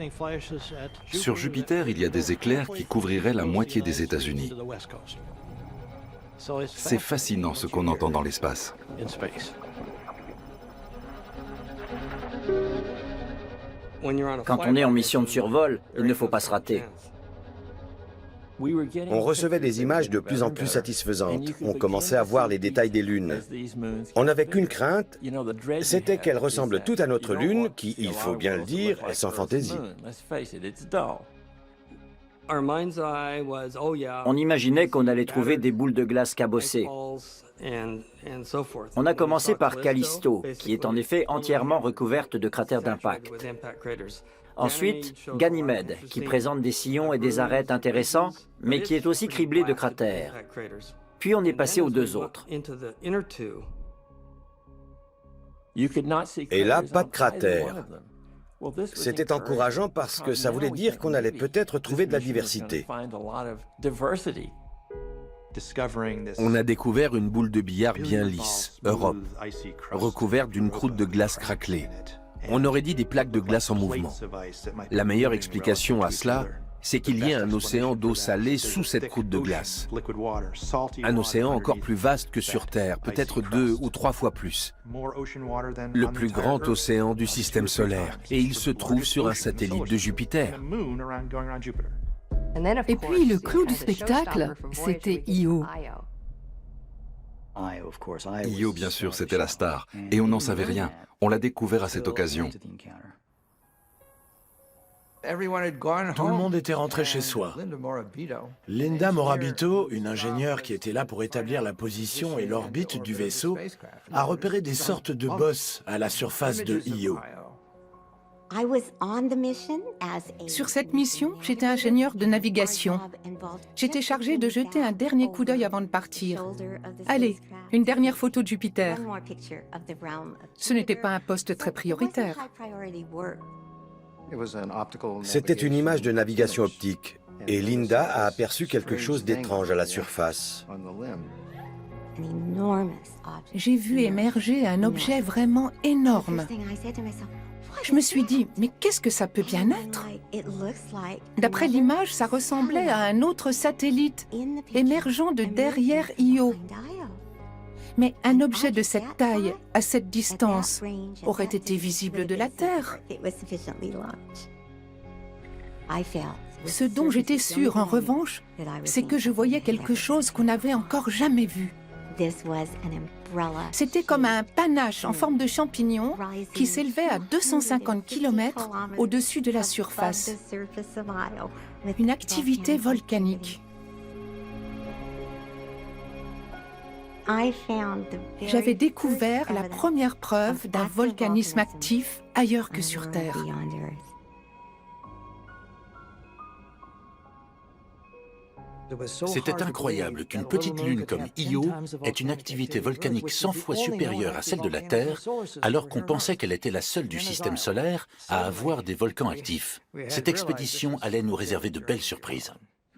Sur Jupiter, il y a des éclairs qui couvriraient la moitié des États-Unis. C'est fascinant ce qu'on entend dans l'espace.
Quand on est en mission de survol, il ne faut pas se rater.
On recevait des images de plus en plus satisfaisantes. On commençait à voir les détails des lunes. On n'avait qu'une crainte, c'était qu'elles ressemblent toutes à notre lune, qui, il faut bien le dire, est sans fantaisie.
On imaginait qu'on allait trouver des boules de glace cabossées. On a commencé par Callisto, qui est en effet entièrement recouverte de cratères d'impact. Ensuite, Ganymède, qui présente des sillons et des arêtes intéressants, mais qui est aussi criblé de cratères. Puis on est passé aux deux autres.
Et là, pas de cratère. C'était encourageant parce que ça voulait dire qu'on allait peut-être trouver de la diversité.
On a découvert une boule de billard bien lisse, Europe, recouverte d'une croûte de glace craquelée. On aurait dit des plaques de glace en mouvement. La meilleure explication à cela, c'est qu'il y a un océan d'eau salée sous cette croûte de glace. Un océan encore plus vaste que sur Terre, peut-être 2 ou 3 fois plus. Le plus grand océan du système solaire, et il se trouve sur un satellite de Jupiter.
Et puis le clou du spectacle, c'était Io.
Io, bien sûr, c'était la star, et on n'en savait rien. On l'a découvert à cette occasion.
Tout le monde était rentré chez soi. Linda Morabito, une ingénieure qui était là pour établir la position et l'orbite du vaisseau, a repéré des sortes de bosses à la surface de Io.
Sur cette mission, j'étais ingénieur de navigation. J'étais chargé de jeter un dernier coup d'œil avant de partir. Allez, une dernière photo de Jupiter. Ce n'était pas un poste très prioritaire.
C'était une image de navigation optique, et Linda a aperçu quelque chose d'étrange à la surface.
J'ai vu émerger un objet vraiment énorme. Je me suis dit, mais qu'est-ce que ça peut bien être? D'après l'image, ça ressemblait à un autre satellite émergeant de derrière Io. Mais un objet de cette taille, à cette distance, aurait été visible de la Terre. Ce dont j'étais sûre, en revanche, c'est que je voyais quelque chose qu'on n'avait encore jamais vu. C'était comme un panache en forme de champignon qui s'élevait à 250 km au-dessus de la surface. Une activité volcanique. J'avais découvert la première preuve d'un volcanisme actif ailleurs que sur Terre.
C'était incroyable qu'une petite lune comme Io ait une activité volcanique 100 fois supérieure à celle de la Terre, alors qu'on pensait qu'elle était la seule du système solaire à avoir des volcans actifs. Cette expédition allait nous réserver de belles surprises.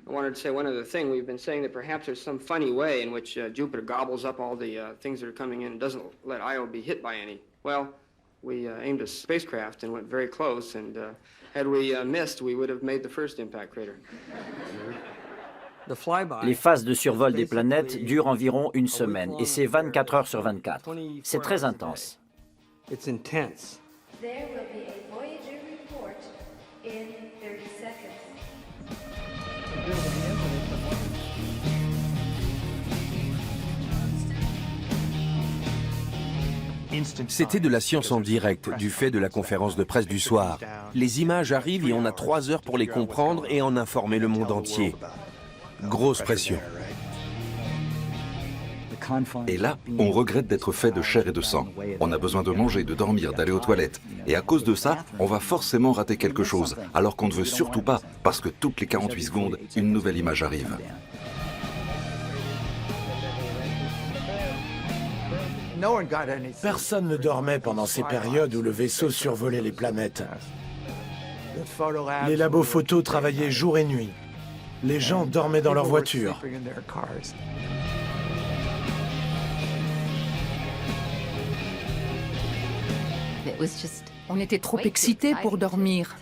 I wanted to say one other thing. We've been saying that perhaps there's some funny way in which Jupiter gobbles up all the things that are coming in and doesn't let Io be hit by any. Well, we aimed a spacecraft and went very close, and had we missed, we would have made the first impact crater.
Les phases de survol des planètes durent environ une semaine, et c'est 24 heures sur 24. C'est très intense.
It's intense.
There will be a Voyager report in 30 seconds.
C'était de la science en direct, du fait de la conférence de presse du soir. Les images arrivent et on a 3 heures pour les comprendre et en informer le monde entier. Grosse pression.
Et là, on regrette d'être fait de chair et de sang. On a besoin de manger, de dormir, d'aller aux toilettes. Et à cause de ça, on va forcément rater quelque chose, alors qu'on ne veut surtout pas, parce que toutes les 48 secondes, une nouvelle image arrive.
Personne ne dormait pendant ces périodes où le vaisseau survolait les planètes. Les labos photos travaillaient jour et nuit. Les gens dormaient dans leur voiture.
On était trop excités pour dormir.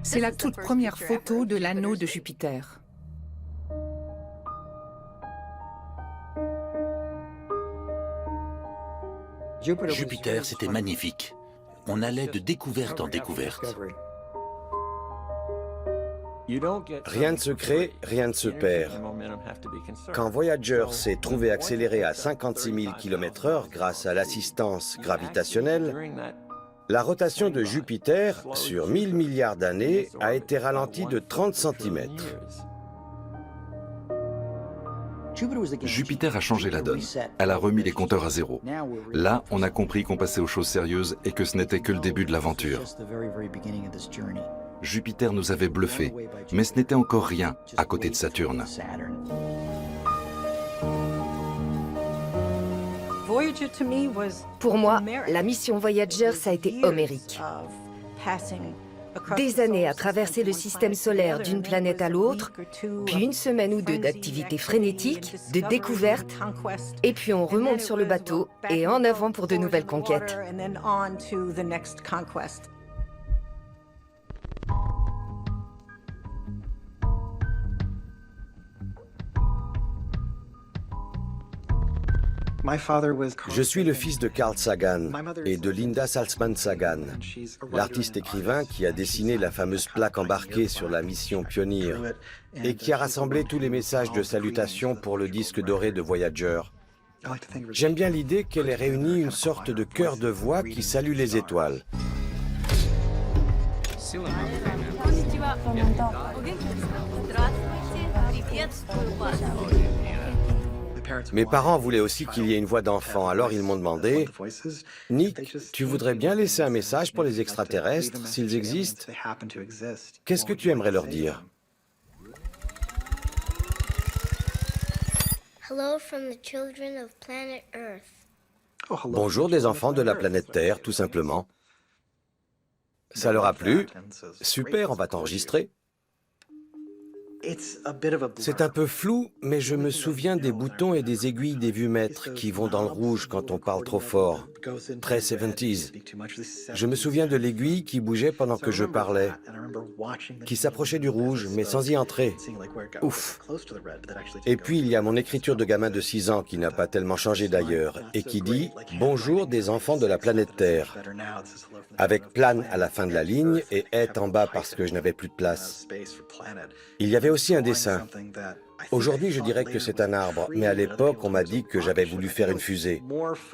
C'est la toute première photo de l'anneau de Jupiter.
Jupiter, c'était magnifique. On allait de découverte en découverte.
Rien ne se crée, rien ne se perd. Quand Voyager s'est trouvé accéléré à 56 000 km/h grâce à l'assistance gravitationnelle, la rotation de Jupiter, sur 1000 milliards d'années, a été ralentie de 30 cm.
Jupiter a changé la donne. Elle a remis les compteurs à zéro. Là, on a compris qu'on passait aux choses sérieuses et que ce n'était que le début de l'aventure. Jupiter nous avait bluffés, mais ce n'était encore rien à côté de Saturne.
Pour moi, la mission Voyager, ça a été homérique. Des années à traverser le système solaire d'une planète à l'autre, puis une semaine ou deux d'activités frénétiques, de découvertes, et puis on remonte sur le bateau et en avant pour de nouvelles conquêtes.
Je suis le fils de Carl Sagan et de Linda Salzman Sagan, l'artiste écrivain qui a dessiné la fameuse plaque embarquée sur la mission Pioneer et qui a rassemblé tous les messages de salutation pour le disque doré de Voyager. J'aime bien l'idée qu'elle ait réuni une sorte de chœur de voix qui salue les étoiles. Mes parents voulaient aussi qu'il y ait une voix d'enfant, alors ils m'ont demandé « Nick, tu voudrais bien laisser un message pour les extraterrestres, s'ils existent? Qu'est-ce que tu aimerais leur dire ?» Bonjour des enfants de la planète Terre, tout simplement. Ça leur a plu? Super, on va t'enregistrer. C'est un peu flou, mais je me souviens des boutons et des aiguilles des vumètres qui vont dans le rouge quand on parle trop fort. Très 70s. Je me souviens de l'aiguille qui bougeait pendant que je parlais, qui s'approchait du rouge, mais sans y entrer. Ouf. Et puis il y a mon écriture de gamin de 6 ans qui n'a pas tellement changé d'ailleurs, et qui dit « Bonjour des enfants de la planète Terre », avec plane à la fin de la ligne et est en bas parce que je n'avais plus de place. Il y avait aussi un dessin. Aujourd'hui, je dirais que c'est un arbre, mais à l'époque, on m'a dit que j'avais voulu faire une fusée.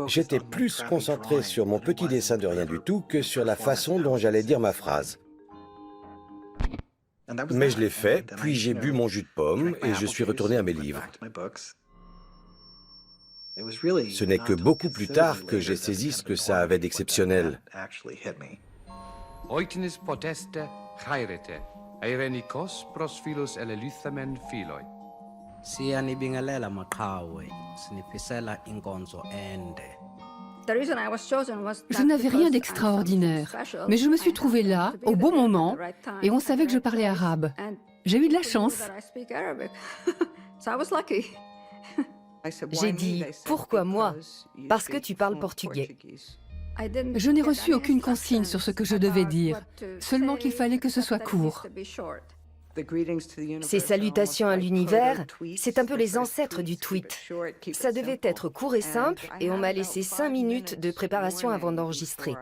J'étais plus concentré sur mon petit dessin de rien du tout que sur la façon dont j'allais dire ma phrase. Mais je l'ai fait, puis j'ai bu mon jus de pomme et je suis retourné à mes livres. Ce n'est que beaucoup plus tard que j'ai saisi ce que ça avait d'exceptionnel.
Je n'avais rien d'extraordinaire, mais je me suis trouvée là, au bon moment, et on savait que je parlais arabe. J'ai eu de la chance.
J'ai dit « Pourquoi moi ?» Parce que tu parles portugais.
Je n'ai reçu aucune consigne sur ce que je devais dire, seulement qu'il fallait que ce soit court.
Ces salutations à l'univers, c'est un peu les ancêtres du tweet. Ça devait être court et simple, et on m'a laissé 5 minutes de préparation avant d'enregistrer.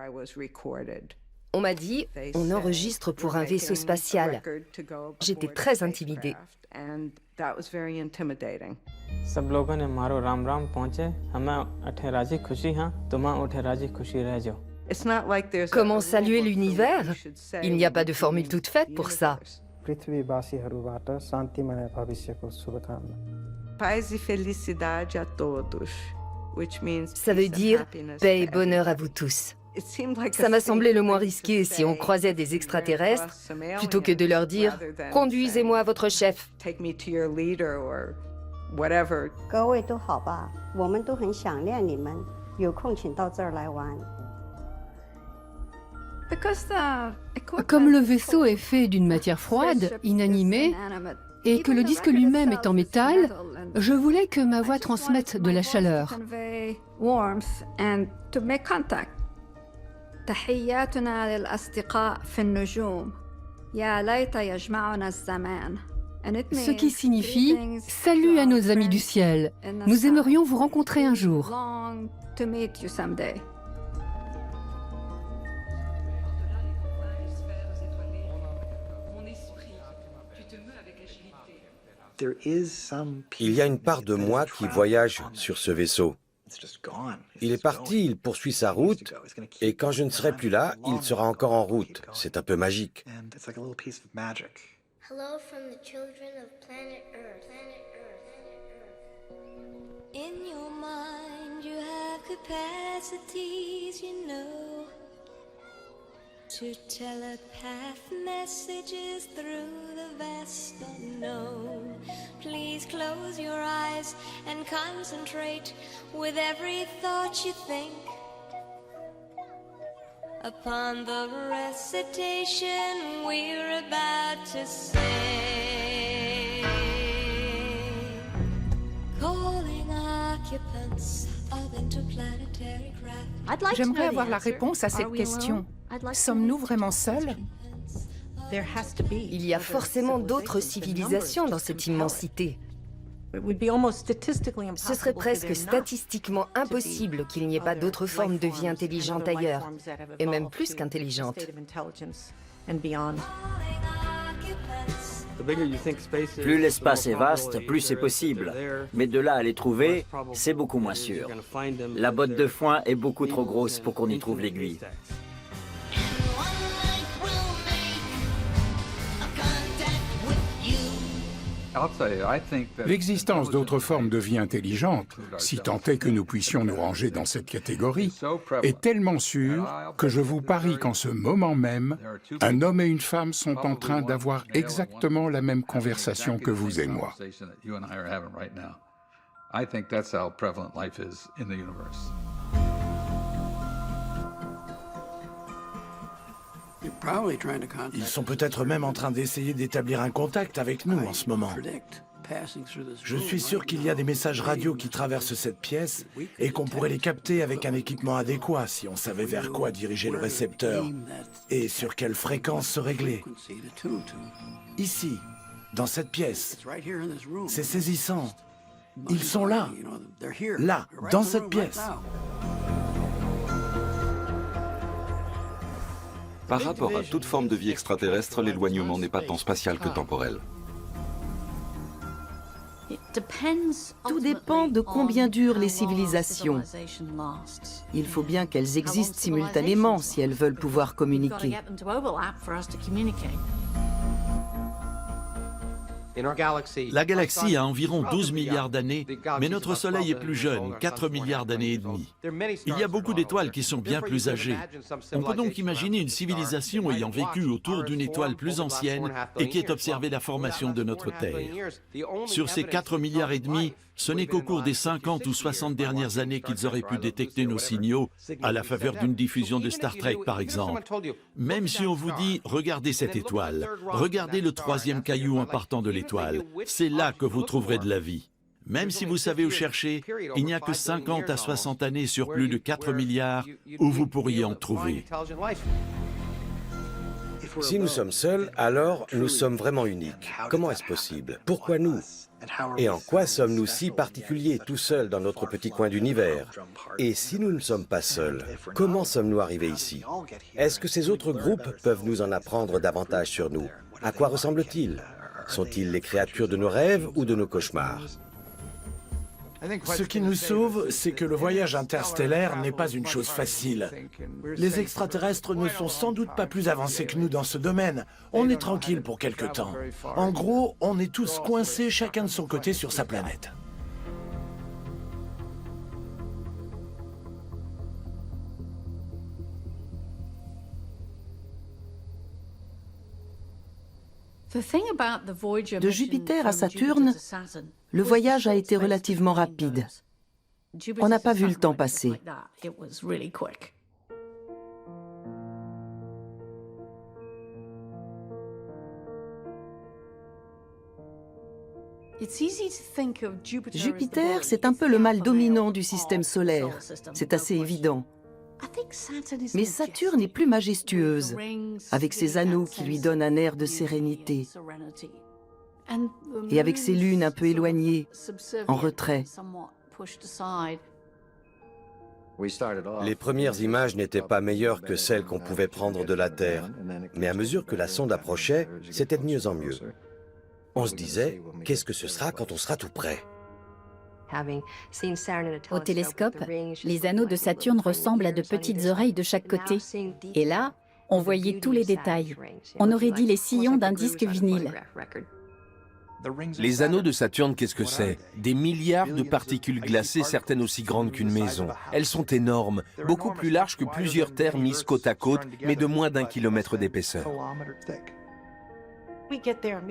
On m'a dit, on enregistre pour un vaisseau spatial. J'étais très intimidée. Comment saluer l'univers? Il n'y a pas de formule toute faite pour ça. Ça veut dire paix et bonheur à vous tous. Ça m'a semblé le moins risqué si on croisait des extraterrestres, plutôt que de leur dire « Conduisez-moi à votre chef ».
Comme le vaisseau est fait d'une matière froide, inanimée, et que le disque lui-même est en métal, je voulais que ma voix transmette de la chaleur. Ce qui signifie « Salut à nos amis du ciel, nous aimerions vous rencontrer un jour ».
Il y a une part de moi qui voyage sur ce vaisseau. Il est parti, il poursuit sa route, et quand je ne serai plus là, il sera encore en route. C'est un peu magique.
Hello from the children of planet Earth. In your mind you have capacities, you know, to telepath messages through the vast unknown. Please close your eyes and concentrate with every thought you think upon the recitation we're about to sing. Calling occupants of interplanetary craft.
J'aimerais avoir la réponse à cette question. Sommes-nous vraiment seuls?
Il y a forcément d'autres civilisations dans cette immensité. Ce serait presque statistiquement impossible qu'il n'y ait pas d'autres formes de vie intelligentes ailleurs, et même plus qu'intelligentes.
Plus l'espace est vaste, plus c'est possible. Mais de là à les trouver, c'est beaucoup moins sûr. La botte de foin est beaucoup trop grosse pour qu'on y trouve l'aiguille.
L'existence d'autres formes de vie intelligentes, si tant est que nous puissions nous ranger dans cette catégorie, est tellement sûre que je vous parie qu'en ce moment même, un homme et une femme sont en train d'avoir exactement la même conversation que vous et moi.
Ils sont peut-être même en train d'essayer d'établir un contact avec nous en ce moment. Je suis sûr qu'il y a des messages radio qui traversent cette pièce et qu'on pourrait les capter avec un équipement adéquat si on savait vers quoi diriger le récepteur et sur quelle fréquence se régler. Ici, dans cette pièce, c'est saisissant. Ils sont là, dans cette pièce.
Par rapport à toute forme de vie extraterrestre, l'éloignement n'est pas tant spatial que temporel.
Tout dépend de combien durent les civilisations. Il faut bien qu'elles existent simultanément si elles veulent pouvoir communiquer.
La galaxie a environ 12 milliards d'années, mais notre Soleil est plus jeune, 4 milliards d'années et demie. Il y a beaucoup d'étoiles qui sont bien plus âgées. On peut donc imaginer une civilisation ayant vécu autour d'une étoile plus ancienne et qui ait observé la formation de notre Terre. Sur ces 4 milliards et demi, ce n'est qu'au cours des 50 ou 60 dernières années qu'ils auraient pu détecter nos signaux, à la faveur d'une diffusion de Star Trek par exemple. Même si on vous dit « regardez cette étoile, regardez le troisième caillou en partant de l'étoile, c'est là que vous trouverez de la vie ». Même si vous savez où chercher, il n'y a que 50 à 60 années sur plus de 4 milliards où vous pourriez en trouver.
Si nous sommes seuls, alors nous sommes vraiment uniques. Comment est-ce possible? Pourquoi nous? Et en quoi sommes-nous si particuliers tout seuls dans notre petit coin d'univers? Et si nous ne sommes pas seuls, comment sommes-nous arrivés ici? Est-ce que ces autres groupes peuvent nous en apprendre davantage sur nous? À quoi ressemblent-ils? Sont-ils les créatures de nos rêves ou de nos cauchemars?
Ce qui nous sauve, c'est que le voyage interstellaire n'est pas une chose facile. Les extraterrestres ne sont sans doute pas plus avancés que nous dans ce domaine. On est tranquille pour quelque temps. En gros, on est tous coincés chacun de son côté sur sa planète.
De Jupiter à Saturne, le voyage a été relativement rapide. On n'a pas vu le temps passer. Jupiter, c'est un peu le mâle dominant du système solaire. C'est assez évident. Mais Saturne est plus majestueuse, avec ses anneaux qui lui donnent un air de sérénité, et avec ses lunes un peu éloignées, en retrait.
Les premières images n'étaient pas meilleures que celles qu'on pouvait prendre de la Terre, mais à mesure que la sonde approchait, c'était de mieux en mieux. On se disait, qu'est-ce que ce sera quand on sera tout près?
Au télescope, les anneaux de Saturne ressemblent à de petites oreilles de chaque côté. Et là, on voyait tous les détails. On aurait dit les sillons d'un disque vinyle.
Les anneaux de Saturne, qu'est-ce que c'est? Des milliards de particules glacées, certaines aussi grandes qu'une maison. Elles sont énormes, beaucoup plus larges que plusieurs terres mises côte à côte, mais de moins d'1 kilomètre d'épaisseur.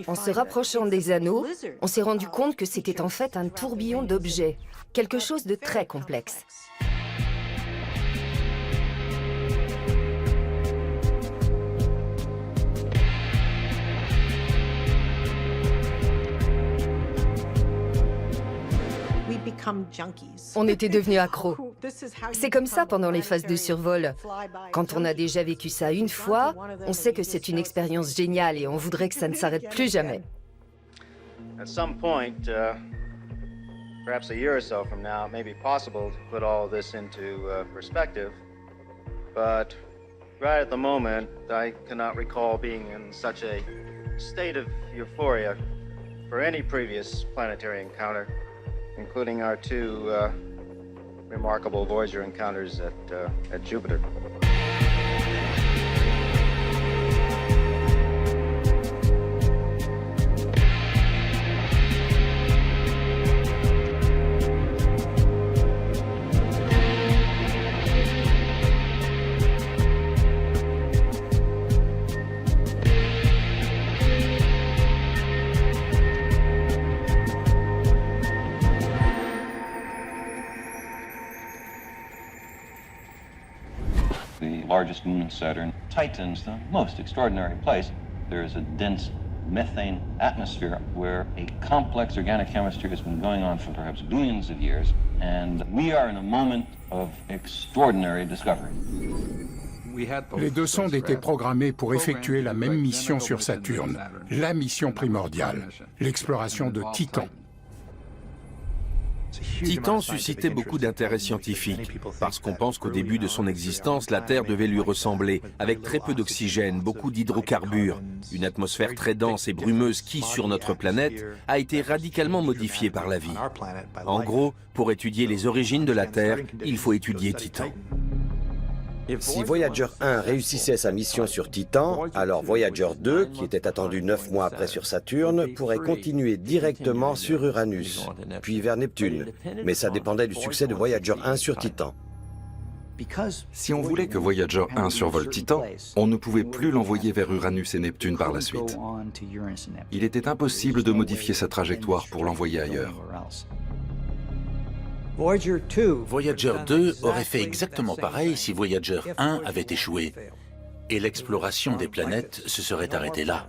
En se rapprochant des anneaux, on s'est rendu compte que c'était en fait un tourbillon d'objets, quelque chose de très complexe. On était devenus accros. C'est comme ça pendant les phases de survol. Quand on a déjà vécu ça une fois, on sait que c'est une expérience géniale et on voudrait que ça ne s'arrête plus jamais.
At some point, perhaps a year or so from now, it may be possible to put all this into perspective. But right at the moment, I cannot recall being in such a state of euphoria for any previous planetary encounter, including our two remarkable Voyager encounters at Jupiter.
Largest moon in Saturn, Titan's the most extraordinary place. There is a dense methane atmosphere where a complex organic chemistry has been going on for perhaps billions of years, and we are in a moment of extraordinary discovery.
Les deux sondes étaient programmées pour effectuer la même mission sur Saturne, la mission primordiale, l'exploration de Titan.
Titan suscitait beaucoup d'intérêt scientifique, parce qu'on pense qu'au début de son existence, la Terre devait lui ressembler, avec très peu d'oxygène, beaucoup d'hydrocarbures, une atmosphère très dense et brumeuse qui, sur notre planète, a été radicalement modifiée par la vie. En gros, pour étudier les origines de la Terre, il faut étudier Titan.
Si Voyager 1 réussissait sa mission sur Titan, alors Voyager 2, qui était attendu 9 mois après sur Saturne, pourrait continuer directement sur Uranus, puis vers Neptune. Mais ça dépendait du succès de Voyager 1 sur Titan.
Si on voulait que Voyager 1 survole Titan, on ne pouvait plus l'envoyer vers Uranus et Neptune par la suite. Il était impossible de modifier sa trajectoire pour l'envoyer ailleurs.
Voyager 2 aurait fait exactement pareil si Voyager 1 avait échoué. Et l'exploration des planètes se serait arrêtée là.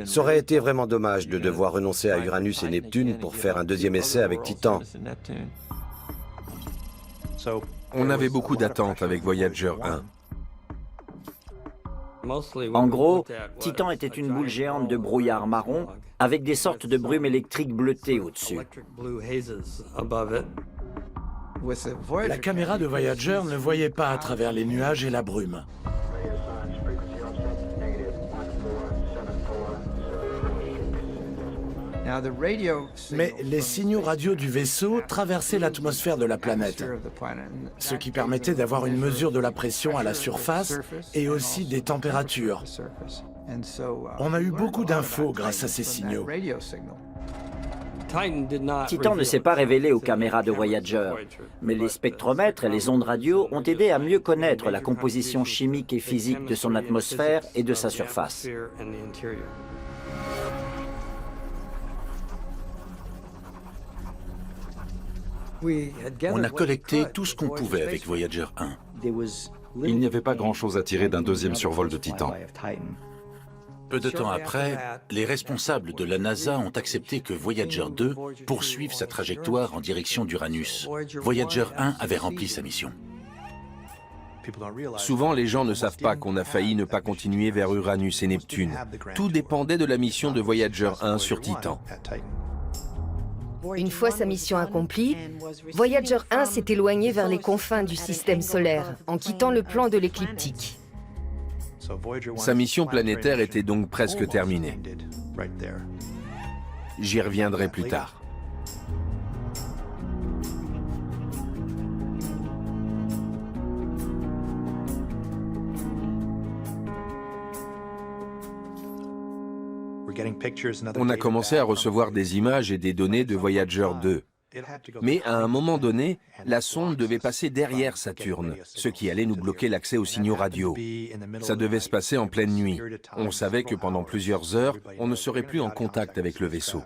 Ça aurait été vraiment dommage de devoir renoncer à Uranus et Neptune pour faire un deuxième essai avec Titan.
On avait beaucoup d'attentes avec Voyager 1.
En gros, Titan était une boule géante de brouillard marron avec des sortes de brumes électriques bleutées au-dessus.
La caméra de Voyager ne voyait pas à travers les nuages et la brume. Mais les signaux radio du vaisseau traversaient l'atmosphère de la planète, ce qui permettait d'avoir une mesure de la pression à la surface et aussi des températures. On a eu beaucoup d'infos grâce à ces signaux.
Titan ne s'est pas révélé aux caméras de Voyager, mais les spectromètres et les ondes radio ont aidé à mieux connaître la composition chimique et physique de son atmosphère et de sa surface.
On a collecté tout ce qu'on pouvait avec Voyager 1.
Il n'y avait pas grand-chose à tirer d'un deuxième survol de Titan.
Peu de temps après, les responsables de la NASA ont accepté que Voyager 2 poursuive sa trajectoire en direction d'Uranus. Voyager 1 avait rempli sa mission.
Souvent, les gens ne savent pas qu'on a failli ne pas continuer vers Uranus et Neptune. Tout dépendait de la mission de Voyager 1 sur Titan.
Une fois sa mission accomplie, Voyager 1 s'est éloigné vers les confins du système solaire, en quittant le plan de l'écliptique.
Sa mission planétaire était donc presque terminée. J'y reviendrai plus tard. On a commencé à recevoir des images et des données de Voyager 2. Mais à un moment donné, la sonde devait passer derrière Saturne, ce qui allait nous bloquer l'accès aux signaux radio. Ça devait se passer en pleine nuit. On savait que pendant plusieurs heures, on ne serait plus en contact avec le vaisseau.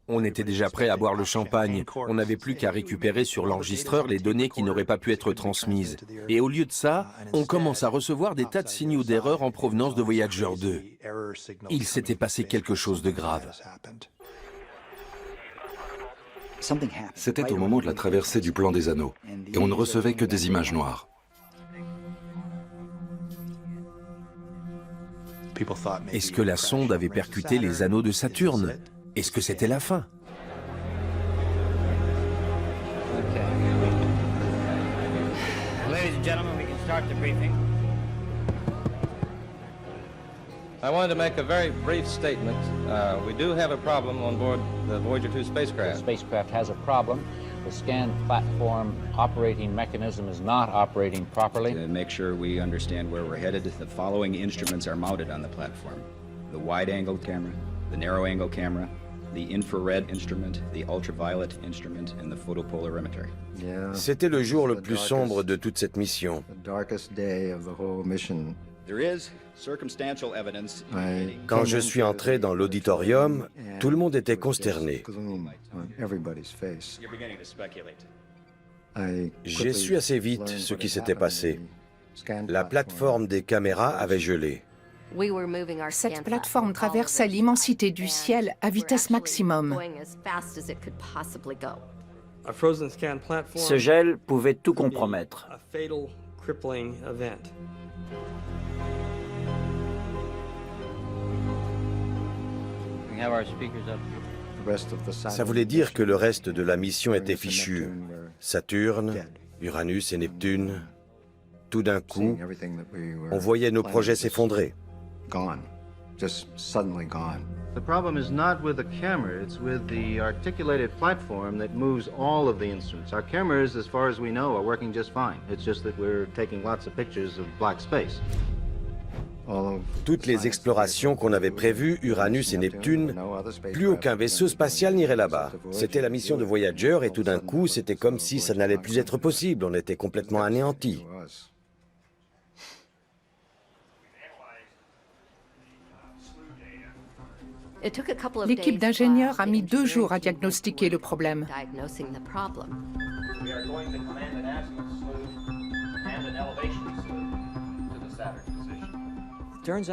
On était déjà prêt à boire le champagne. On n'avait plus qu'à récupérer sur l'enregistreur les données qui n'auraient pas pu être transmises. Et au lieu de ça, on commence à recevoir des tas de signaux d'erreur en provenance de Voyager 2. Il s'était passé quelque chose de grave.
C'était au moment de la traversée du plan des anneaux, et on ne recevait que des images noires.
Est-ce que la sonde avait percuté les anneaux de Saturne? Est-ce que c'était la fin?
Ladies and gentlemen, we can start the briefing.
I wanted to make a very brief statement. We do have a problem on board the Voyager 2 spacecraft.
The spacecraft has a problem. The scan platform operating mechanism is not operating properly.
To make sure we understand where we're headed, the following instruments are mounted on the platform. The wide-angle camera, the narrow-angle camera, the infrared instrument, the ultraviolet instrument, and the photopolarimeter.
C'était le jour le plus sombre de toute cette mission.
There is circumstantial evidence.
Quand je suis entré dans l'auditorium, tout le monde était consterné.
You're beginning to speculate.
J'ai su assez vite ce qui s'était passé. La plateforme des caméras avait gelé.
Cette plateforme traversait l'immensité du ciel à vitesse maximum.
Ce gel pouvait tout compromettre.
Ça voulait dire que le reste de la mission était fichu. Saturne, Uranus et Neptune. Tout d'un coup, on voyait nos projets s'effondrer.
The problem is not with the camera, it's with the articulated platform that moves all of the instruments. Our cameras, as far as we know, are working just fine. It's just that we're taking lots of pictures of black space.
Toutes les explorations qu'on avait prévues, Uranus et Neptune, plus aucun vaisseau spatial n'irait là-bas. C'était la mission de Voyager et tout d'un coup, c'était comme si ça n'allait plus être possible. On était complètement anéantis.
L'équipe d'ingénieurs a mis 2 jours à diagnostiquer le problème.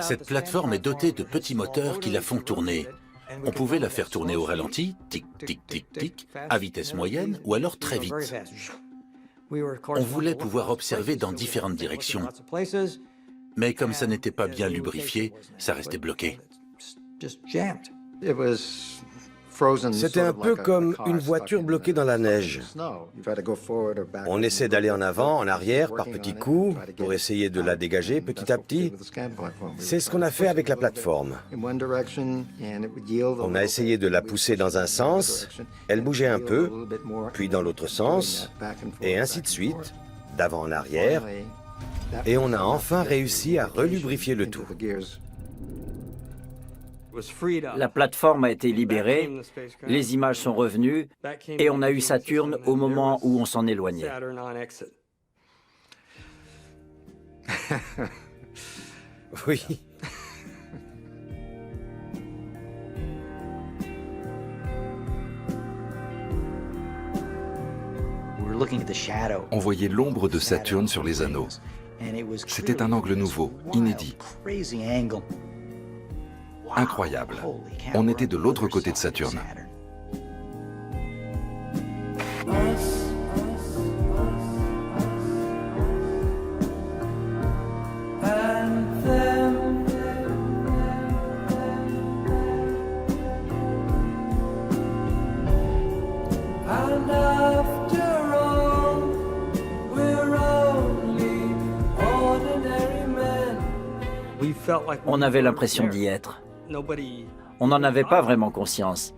Cette plateforme est dotée de petits moteurs qui la font tourner. On pouvait la faire tourner au ralenti, tic, tic, tic, tic, à vitesse moyenne ou alors très vite. On voulait pouvoir observer dans différentes directions. Mais comme ça n'était pas bien lubrifié, ça restait bloqué.
C'était un peu comme une voiture bloquée dans la neige. On essaie d'aller en avant, en arrière, par petits coups, pour essayer de la dégager petit à petit. C'est ce qu'on a fait avec la plateforme. On a essayé de la pousser dans un sens, elle bougeait un peu, puis dans l'autre sens, et ainsi de suite, d'avant en arrière, et on a enfin réussi à relubrifier le tout.
La plateforme a été libérée, les images sont revenues et on a eu Saturne au moment où on s'en éloignait.
Oui.
On voyait l'ombre de Saturne sur les anneaux. C'était un angle nouveau, inédit. Incroyable. On était de l'autre côté de Saturne.
On avait l'impression d'y être. On n'en avait pas vraiment conscience.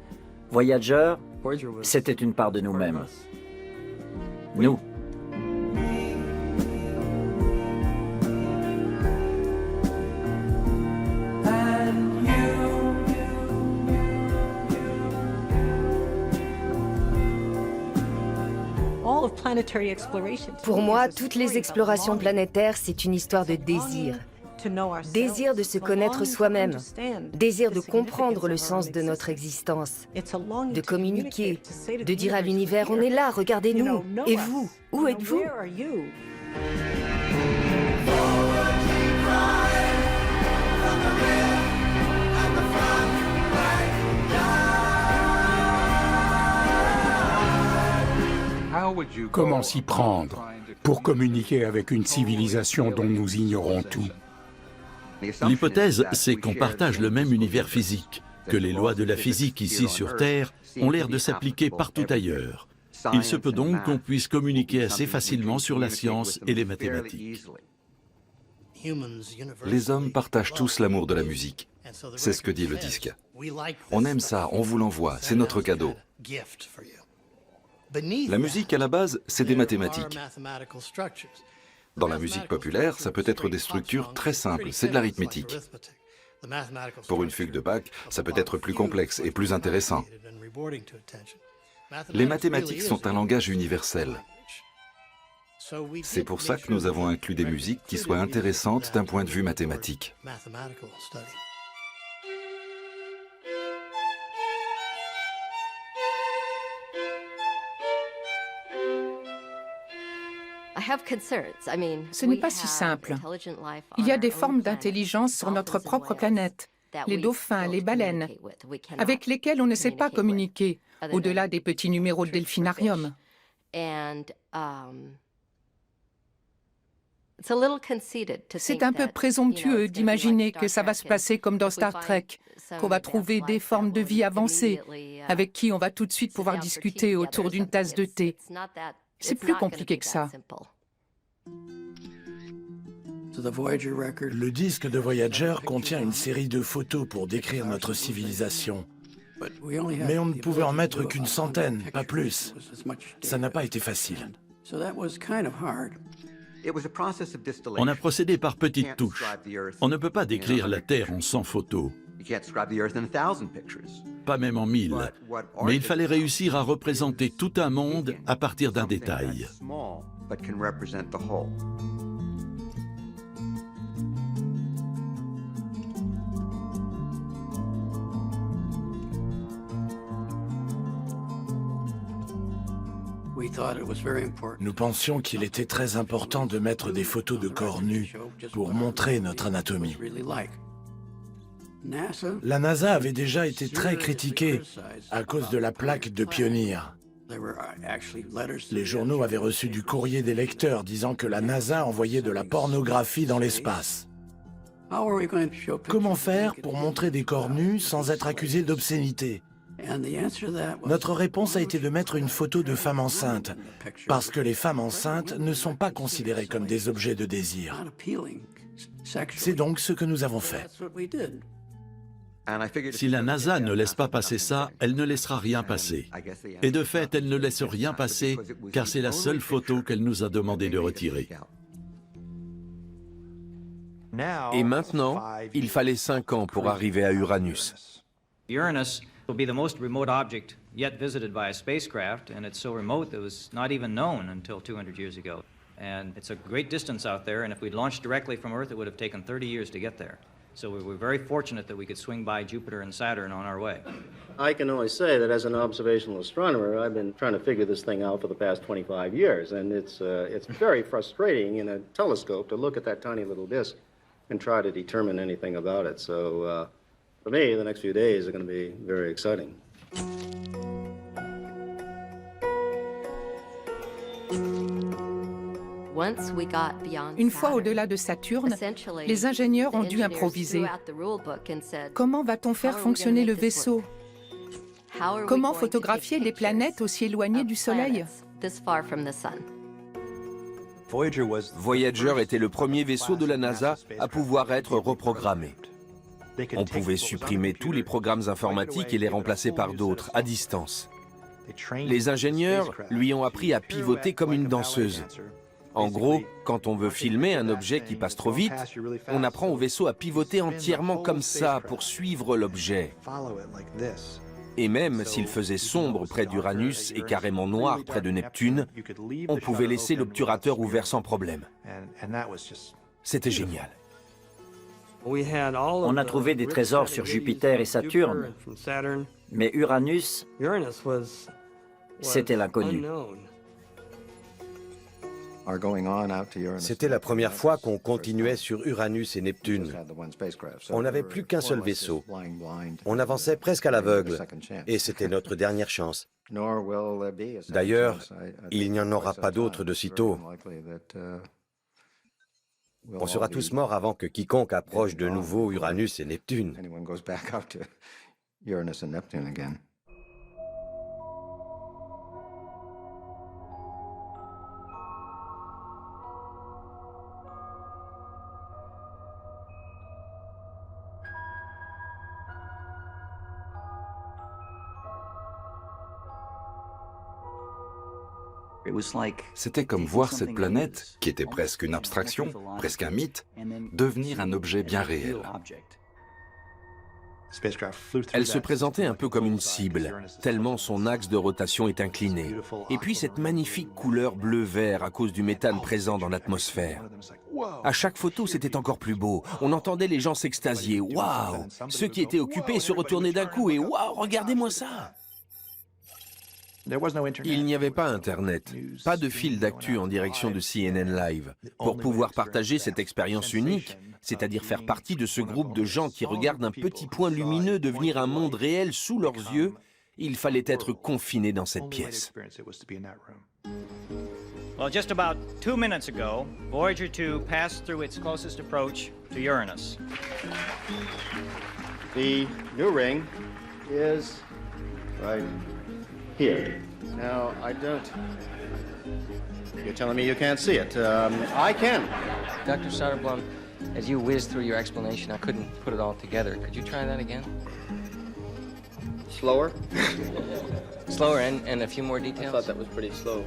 Voyager, c'était une part de nous-mêmes. Nous.
Pour moi, toutes les explorations planétaires, c'est une histoire de désir. Désir de se connaître soi-même, désir de comprendre le sens de notre existence, de communiquer, de dire à l'univers, on est là, regardez-nous. Et vous, où êtes-vous?
Comment s'y prendre pour communiquer avec une civilisation dont nous ignorons tout?
L'hypothèse, c'est qu'on partage le même univers physique, que les lois de la physique ici sur Terre ont l'air de s'appliquer partout ailleurs. Il se peut donc qu'on puisse communiquer assez facilement sur la science et les mathématiques.
Les hommes partagent tous l'amour de la musique. C'est ce que dit le disque. On aime ça, on vous l'envoie, c'est notre cadeau. La musique, à la base, c'est des mathématiques. Dans la musique populaire, ça peut être des structures très simples, c'est de l'arithmétique. Pour une fugue de Bach, ça peut être plus complexe et plus intéressant. Les mathématiques sont un langage universel. C'est pour ça que nous avons inclus des musiques qui soient intéressantes d'un point de vue mathématique.
Ce n'est pas si simple. Il y a des formes d'intelligence sur notre propre planète, les dauphins, les baleines, avec lesquels on ne sait pas communiquer, au-delà des petits numéros de delphinarium. C'est un peu présomptueux d'imaginer que ça va se passer comme dans Star Trek, qu'on va trouver des formes de vie avancées, avec qui on va tout de suite pouvoir discuter autour d'une tasse de thé. C'est plus compliqué que ça.
Le disque de Voyager contient une série de photos pour décrire notre civilisation. Mais on ne pouvait en mettre qu'une centaine, pas plus. Ça n'a pas été facile.
On a procédé par petites touches. On ne peut pas décrire la Terre en 100 photos. Pas même en 1000. Mais il fallait réussir à représenter tout un monde à partir d'un détail.
Nous pensions qu'il était très important de mettre des photos de corps nus pour montrer notre anatomie. La NASA avait déjà été très critiquée à cause de la plaque de Pioneer. Les journaux avaient reçu du courrier des lecteurs disant que la NASA envoyait de la pornographie dans l'espace. Comment faire pour montrer des corps nus sans être accusé d'obscénité? Notre réponse a été de mettre une photo de femme enceinte, parce que les femmes enceintes ne sont pas considérées comme des objets de désir. C'est donc ce que nous avons fait.
Si la NASA ne laisse pas passer ça, elle ne laissera rien passer. Et de fait, elle ne laisse rien passer, car c'est la seule photo qu'elle nous a demandé de retirer.
Et maintenant, il fallait 5 ans pour arriver à Uranus.
Uranus will be the most remote object yet visited by a spacecraft, and it's so remote that it was not even known until 200 years ago. And it's a great distance out there, and if we'd launched directly from Earth, it would have taken 30 years to get there. So we were very fortunate that we could swing by Jupiter and Saturn on our way.
I can only say that as an observational astronomer, I've been trying to figure this thing out for the past 25 years, and it's very frustrating in a telescope to look at that tiny little disk and try to determine anything about it. So for me, the next few days are going to be very exciting.
Une fois au-delà de Saturne, les ingénieurs ont dû improviser. Comment va-t-on faire fonctionner le vaisseau? Comment photographier des planètes aussi éloignées du Soleil?
Voyager était le premier vaisseau de la NASA à pouvoir être reprogrammé. On pouvait supprimer tous les programmes informatiques et les remplacer par d'autres, à distance. Les ingénieurs lui ont appris à pivoter comme une danseuse. En gros, quand on veut filmer un objet qui passe trop vite, on apprend au vaisseau à pivoter entièrement comme ça pour suivre l'objet. Et même s'il faisait sombre près d'Uranus et carrément noir près de Neptune, on pouvait laisser l'obturateur ouvert sans problème. C'était génial.
On a trouvé des trésors sur Jupiter et Saturne, mais Uranus, c'était l'inconnu.
C'était la première fois qu'on continuait sur Uranus et Neptune. On n'avait plus qu'un seul vaisseau. On avançait presque à l'aveugle, et c'était notre dernière chance. D'ailleurs, il n'y en aura pas d'autres de sitôt. On sera tous morts avant que quiconque approche de nouveau Uranus et Neptune.
C'était comme voir cette planète, qui était presque une abstraction, presque un mythe, devenir un objet bien réel.
Elle se présentait un peu comme une cible, tellement son axe de rotation est incliné. Et puis cette magnifique couleur bleu-vert à cause du méthane présent dans l'atmosphère. À chaque photo, c'était encore plus beau. On entendait les gens s'extasier. Waouh! Ceux qui étaient occupés se retournaient d'un coup et waouh, regardez-moi ça! Il n'y avait pas Internet, pas de fil d'actu en direction de CNN Live. Pour pouvoir partager cette expérience unique, c'est-à-dire faire partie de ce groupe de gens qui regardent un petit point lumineux devenir un monde réel sous leurs yeux, il fallait être confiné dans cette pièce.
Well, just about 2 minutes ago, Voyager 2 passed through its closest approach to Uranus.
The new ring is right here. Now, I don't... You're telling me you can't see it. I can.
Dr. Soderblom, as you whizzed through your explanation, I couldn't put it all together. Could you try that again?
Slower?
Slower and a few more details?
I thought that was pretty slow.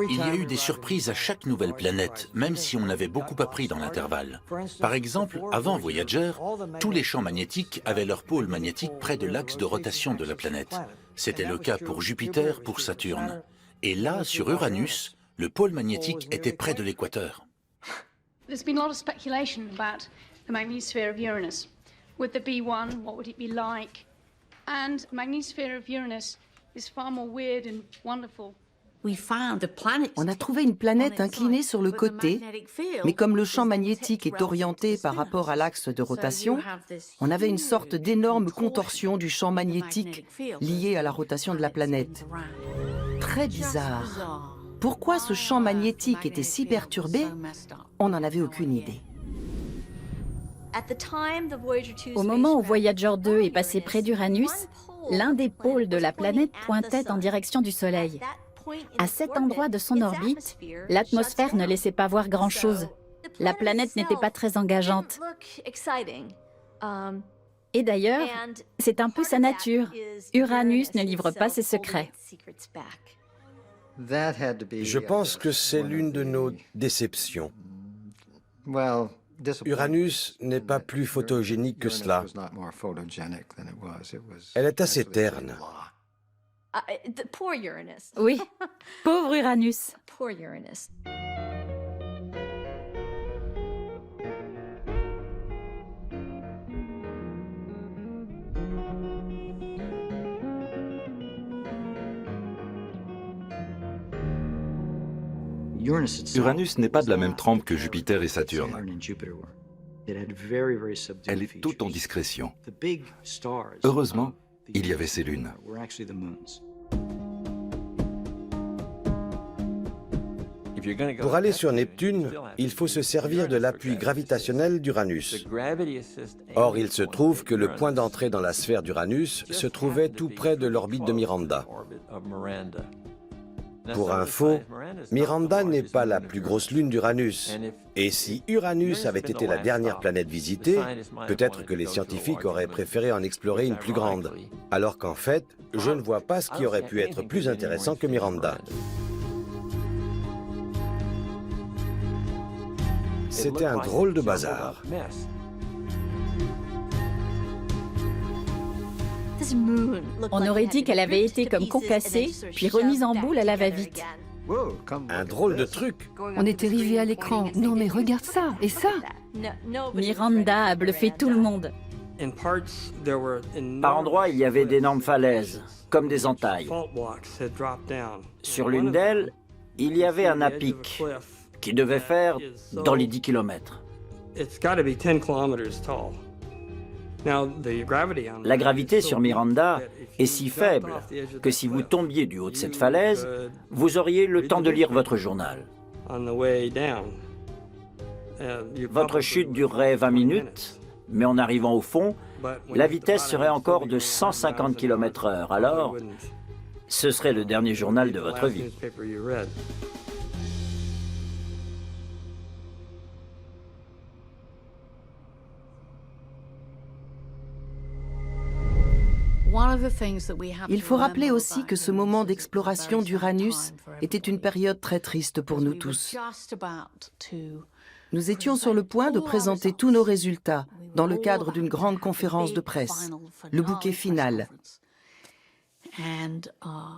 Il y a eu des surprises à chaque nouvelle planète, même si on avait beaucoup appris dans l'intervalle. Par exemple, avant Voyager, tous les champs magnétiques avaient leur pôle magnétique près de l'axe de rotation de la planète. C'était le cas pour Jupiter, pour Saturne. Et là, sur Uranus, le pôle magnétique était près de l'équateur.
There's been a lot of speculation about the magnetosphere of Uranus. Would there be one? What would it be like? And the magnetosphere of Uranus is far more weird and wonderful.
On a trouvé une planète inclinée sur le côté, mais comme le champ magnétique est orienté par rapport à l'axe de rotation, on avait une sorte d'énorme contorsion du champ magnétique lié à la rotation de la planète. Très bizarre. Pourquoi ce champ magnétique était si perturbé? On n'en avait aucune idée.
Au moment où Voyager 2 est passé près d'Uranus, l'un des pôles de la planète pointait en direction du Soleil. À cet endroit de son orbite, l'atmosphère ne laissait pas voir grand-chose. La planète n'était pas très engageante. Et d'ailleurs, c'est un peu sa nature. Uranus ne livre pas ses secrets.
Je pense que c'est l'une de nos déceptions. Uranus n'est pas plus photogénique que cela. Elle est assez terne.
Oui, pauvre Uranus.
Uranus n'est pas de la même trempe que Jupiter et Saturne. Elle est toute en discrétion. Heureusement, il y avait ces lunes.
Pour aller sur Neptune, il faut se servir de l'appui gravitationnel d'Uranus. Or, il se trouve que le point d'entrée dans la sphère d'Uranus se trouvait tout près de l'orbite de Miranda. Pour info, Miranda n'est pas la plus grosse lune d'Uranus. Et si Uranus avait été la dernière planète visitée, peut-être que les scientifiques auraient préféré en explorer une plus grande. Alors qu'en fait, je ne vois pas ce qui aurait pu être plus intéressant que Miranda. C'était un drôle de bazar.
On aurait dit qu'elle avait été comme concassée, puis remise en boule à la va-vite.
Un drôle de truc.
On était rivés à l'écran. Non mais regarde ça, et ça.
Miranda a bluffé tout le monde.
Par endroits, il y avait d'énormes falaises, comme des entailles. Sur l'une d'elles, il y avait un à-pic qui devait faire dans les 10 km. La gravité sur Miranda est si faible que si vous tombiez du haut de cette falaise, vous auriez le temps de lire votre journal. Votre chute durerait 20 minutes, mais en arrivant au fond, la vitesse serait encore de 150 km/h. Alors, ce serait le dernier journal de votre vie.
Il faut rappeler aussi que ce moment d'exploration d'Uranus était une période très triste pour nous tous. Nous étions sur le point de présenter tous nos résultats dans le cadre d'une grande conférence de presse, le bouquet final.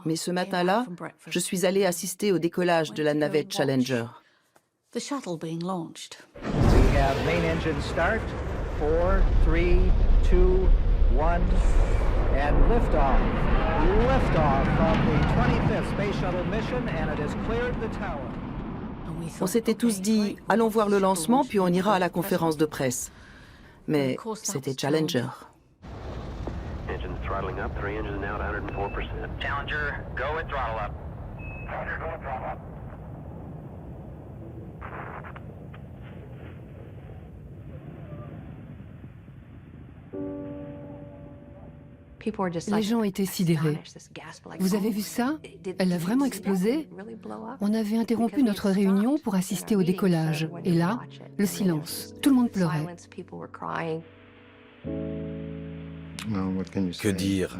Mais ce matin-là, je suis allée assister au décollage de la navette Challenger.
We have main engine start. 4, 3, 2, 1, and liftoff. Liftoff of the 25th Space Shuttle mission, and it has cleared the tower.
On s'était tous dit, allons voir le lancement, puis on ira à la conférence de presse. Mais c'était Challenger.
Engine throttling up, 3 engines now at 104%. Challenger, go at throttle up. Challenger, go at throttle up.
Les gens étaient sidérés. Vous avez vu ça? Elle a vraiment explosé? On avait interrompu notre réunion pour assister au décollage. Et là, le silence. Tout le monde pleurait.
Que dire?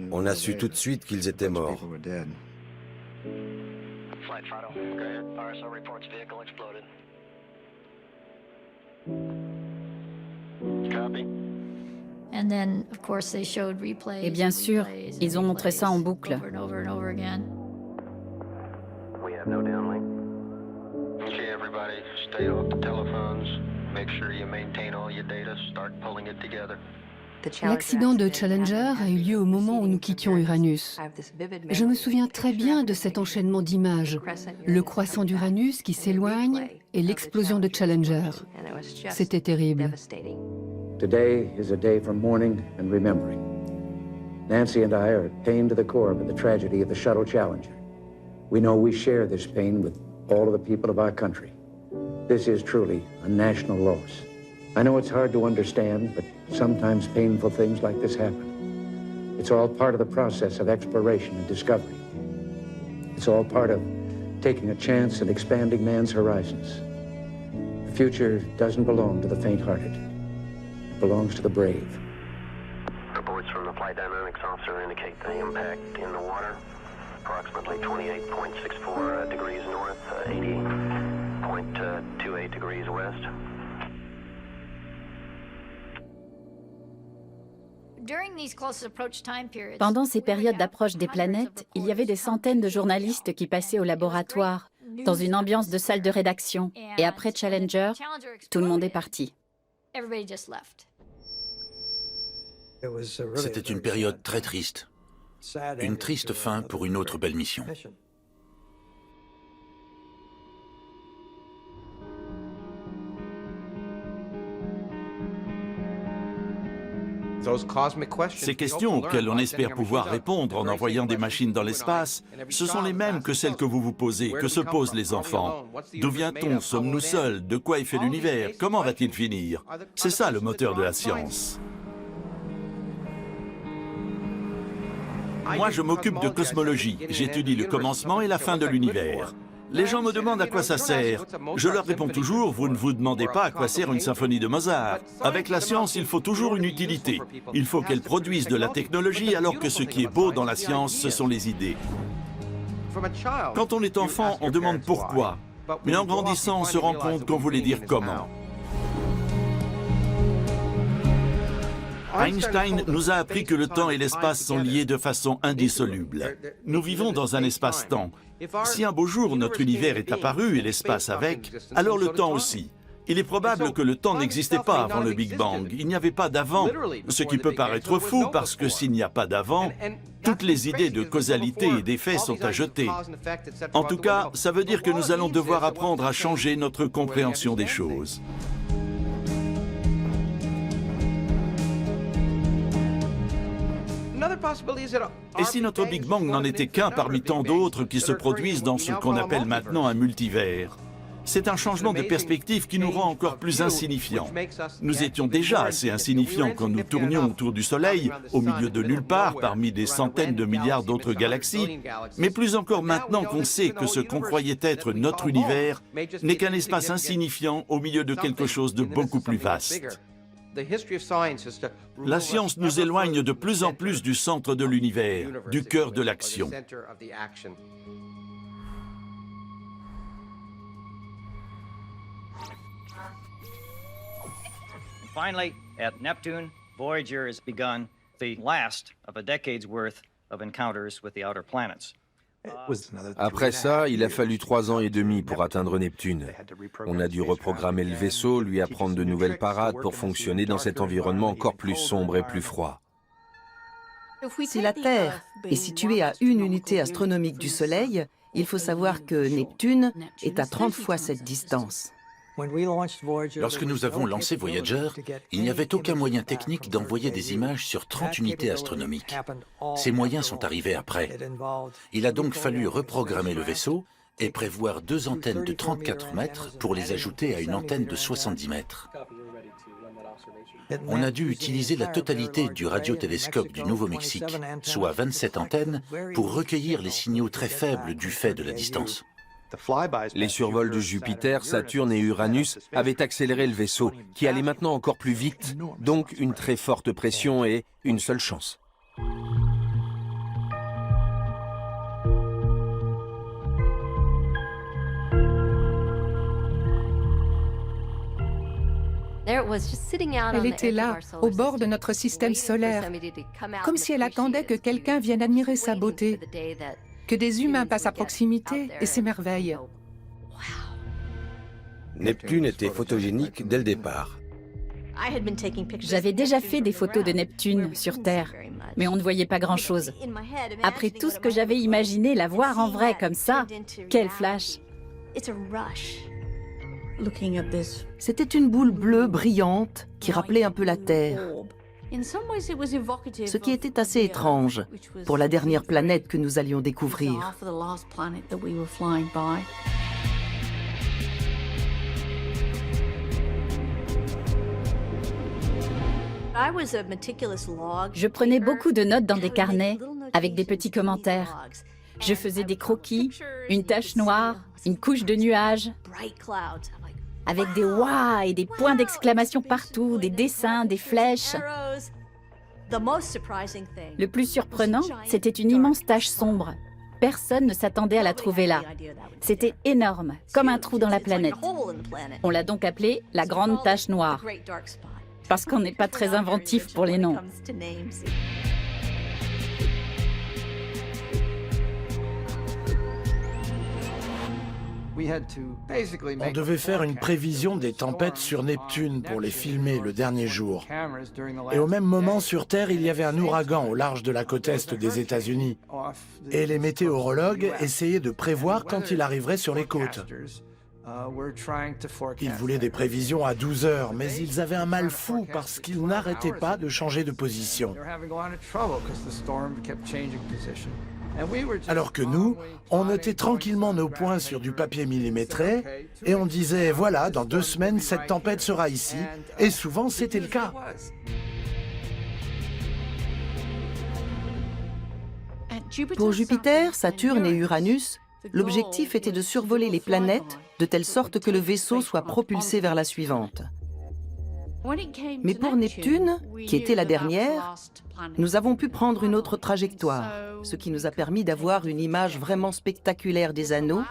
On a su tout de suite qu'ils étaient morts.
Flight throttle, go ahead. RSO reports vehicle exploded. Copy.
Et bien sûr, ils ont montré ça en boucle.
We have no downlink. Okay, everybody, stay off the telephones. Make sure you maintain all your data. Start pulling it together.
L'accident de Challenger a eu lieu au moment où nous quittions Uranus. Je me souviens très bien de cet enchaînement d'images, le croissant d'Uranus qui s'éloigne et l'explosion de Challenger. C'était terrible.
Today is a day for mourning and remembering. Nancy and I are pained to the core by the tragedy of the Shuttle Challenger. We know we share this pain with all of the people of our country. This is truly a national loss. I know it's hard to understand, but sometimes painful things like this happen. It's all part of the process of exploration and discovery. It's all part of taking a chance and expanding man's horizons. The future doesn't belong to the faint-hearted. It belongs to the brave.
Reports from the flight dynamics officer indicate the impact in the water, approximately 28.64 degrees north, 80.28 degrees west.
Pendant ces périodes d'approche des planètes, il y avait des centaines de journalistes qui passaient au laboratoire, dans une ambiance de salle de rédaction. Et après Challenger, tout le monde est parti.
C'était une période très triste. Une triste fin pour une autre belle mission.
Ces questions auxquelles on espère pouvoir répondre en envoyant des machines dans l'espace, ce sont les mêmes que celles que vous vous posez, que se posent les enfants. D'où vient-on? Sommes-nous seuls? De quoi est fait l'univers? Comment va-t-il finir? C'est ça le moteur de la science. Moi, je m'occupe de cosmologie. J'étudie le commencement et la fin de l'univers. Les gens me demandent à quoi ça sert. Je leur réponds toujours, vous ne vous demandez pas à quoi sert une symphonie de Mozart. Avec la science, il faut toujours une utilité. Il faut qu'elle produise de la technologie, alors que ce qui est beau dans la science, ce sont les idées. Quand on est enfant, on demande pourquoi. Mais en grandissant, on se rend compte qu'on voulait dire comment. Einstein nous a appris que le temps et l'espace sont liés de façon indissoluble. Nous vivons dans un espace-temps. Si un beau jour notre univers est apparu et l'espace avec, alors le temps aussi. Il est probable que le temps n'existait pas avant le Big Bang. Il n'y avait pas d'avant, ce qui peut paraître fou parce que s'il n'y a pas d'avant, toutes les idées de causalité et d'effet sont à jeter. En tout cas, ça veut dire que nous allons devoir apprendre à changer notre compréhension des choses. Et si notre Big Bang n'en était qu'un parmi tant d'autres qui se produisent dans ce qu'on appelle maintenant un multivers? C'est un changement de perspective qui nous rend encore plus insignifiants. Nous étions déjà assez insignifiants quand nous tournions autour du Soleil, au milieu de nulle part, parmi des centaines de milliards d'autres galaxies, mais plus encore maintenant qu'on sait que ce qu'on croyait être notre univers n'est qu'un espace insignifiant au milieu de quelque chose de beaucoup plus vaste. La science nous éloigne de plus en plus du centre de l'univers, du cœur de l'action.
Finally, at Neptune, Voyager has begun the last of a decade's worth of encounters with the outer planets.
Après ça, il a fallu 3 ans et demi pour atteindre Neptune. On a dû reprogrammer le vaisseau, lui apprendre de nouvelles parades pour fonctionner dans cet environnement encore plus sombre et plus froid.
Si la Terre est située à 1 unité astronomique du Soleil, il faut savoir que Neptune est à 30 fois cette distance.
Lorsque nous avons lancé Voyager, il n'y avait aucun moyen technique d'envoyer des images sur 30 unités astronomiques. Ces moyens sont arrivés après. Il a donc fallu reprogrammer le vaisseau et prévoir 2 antennes de 34 mètres pour les ajouter à une antenne de 70 mètres. On a dû utiliser la totalité du radiotélescope du Nouveau-Mexique, soit 27 antennes, pour recueillir les signaux très faibles du fait de la distance.
Les survols de Jupiter, Saturne et Uranus avaient accéléré le vaisseau, qui allait maintenant encore plus vite, donc une très forte pression et une seule chance.
Elle était là, au bord de notre système solaire, comme si elle attendait que quelqu'un vienne admirer sa beauté, que des humains passent à proximité et s'émerveillent.
Neptune était photogénique dès le départ.
J'avais déjà fait des photos de Neptune sur Terre, mais on ne voyait pas grand-chose. Après tout ce que j'avais imaginé, la voir en vrai comme ça, quel flash!
C'était une boule bleue brillante qui rappelait un peu la Terre. Ce qui était assez étrange pour la dernière planète que nous allions découvrir.
Je prenais beaucoup de notes dans des carnets avec des petits commentaires. Je faisais des croquis, une tache noire, une couche de nuages, avec des « waouh » et des points d'exclamation partout, des dessins, des flèches. Le plus surprenant, c'était une immense tache sombre. Personne ne s'attendait à la trouver là. C'était énorme, comme un trou dans la planète. On l'a donc appelée la Grande Tache Noire, parce qu'on n'est pas très inventif pour les noms.
On devait faire une prévision des tempêtes sur Neptune pour les filmer le dernier jour. Et au même moment, sur Terre, il y avait un ouragan au large de la côte est des États-Unis. Et les météorologues essayaient de prévoir quand il arriverait sur les côtes. Ils voulaient des prévisions à 12 heures, mais ils avaient un mal fou parce qu'ils n'arrêtaient pas de changer de position. Alors que nous, on notait tranquillement nos points sur du papier millimétré et on disait « Voilà, dans 2 semaines, cette tempête sera ici ». Et souvent, c'était le cas.
Pour Jupiter, Saturne et Uranus, l'objectif était de survoler les planètes de telle sorte que le vaisseau soit propulsé vers la suivante. Mais pour Neptune, qui était la dernière, nous avons pu prendre une autre trajectoire, ce qui nous a permis d'avoir une image vraiment spectaculaire des anneaux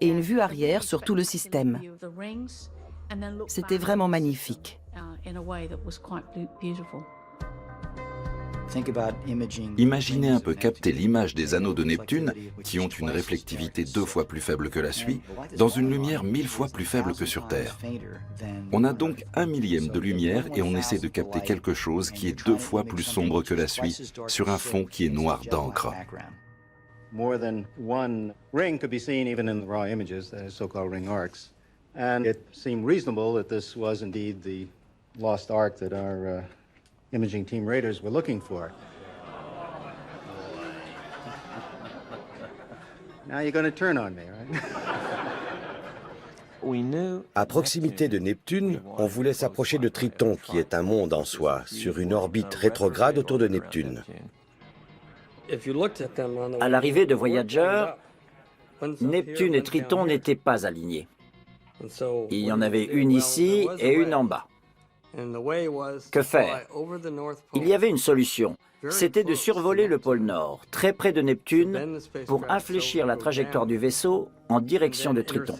et une vue arrière sur tout le système. C'était vraiment magnifique.
Imaginez un peu capter l'image des anneaux de Neptune, qui ont une réflectivité 2 fois plus faible que la suie, dans une lumière 1000 fois plus faible que sur Terre. On a donc 1/1000 de lumière et on essaie de capter quelque chose qui est 2 fois plus sombre que la suie, sur un fond qui est noir d'encre.
More than one ring could be seen even in the raw images, the so-called ring arcs. And it seemed reasonable that this was indeed the lost arc that our imaging team raters were looking for. Now you're going to turn on me, right?
À proximité de Neptune, on voulait s'approcher de Triton, qui est un monde en soi, sur une orbite rétrograde autour de Neptune.
À l'arrivée de Voyager, Neptune et Triton n'étaient pas alignés. Il y en avait une ici et une en bas. Que faire? Il y avait une solution. C'était de survoler le pôle Nord, très près de Neptune, pour infléchir la trajectoire du vaisseau en direction de Triton.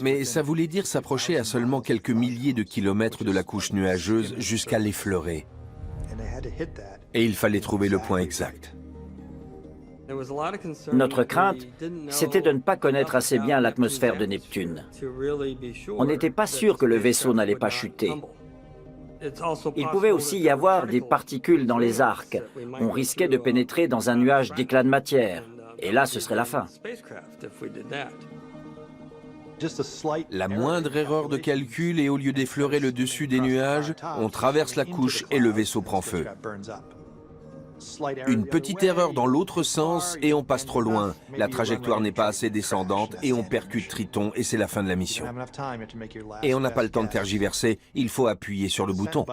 Mais ça voulait dire s'approcher à seulement quelques milliers de kilomètres de la couche nuageuse jusqu'à l'effleurer. Et il fallait trouver le point exact.
Notre crainte, c'était de ne pas connaître assez bien l'atmosphère de Neptune. On n'était pas sûr que le vaisseau n'allait pas chuter. Il pouvait aussi y avoir des particules dans les arcs. On risquait de pénétrer dans un nuage d'éclats de matière. Et là, ce serait la fin.
La moindre erreur de calcul et au lieu d'effleurer le dessus des nuages, on traverse la couche et le vaisseau prend feu. Une petite erreur dans l'autre sens et on passe trop loin. La trajectoire n'est pas assez descendante et on percute Triton et c'est la fin de la mission. Et on n'a pas le temps de tergiverser, il faut appuyer sur le bouton.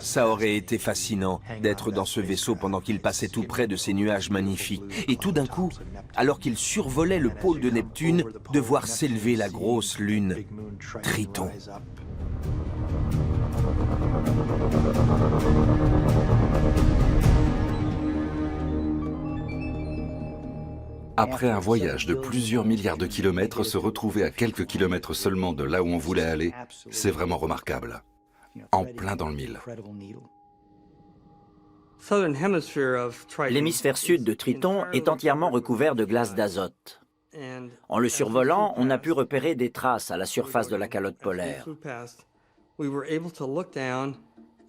Ça aurait été fascinant d'être dans ce vaisseau pendant qu'il passait tout près de ces nuages magnifiques. Et tout d'un coup, alors qu'il survolait le pôle de Neptune, de voir s'élever la grosse lune, Triton.
Après un voyage de plusieurs milliards de kilomètres, se retrouver à quelques kilomètres seulement de là où on voulait aller, c'est vraiment remarquable. En plein dans le mille.
L'hémisphère sud de Triton est entièrement recouvert de glace d'azote. En le survolant, on a pu repérer des traces à la surface de la calotte polaire.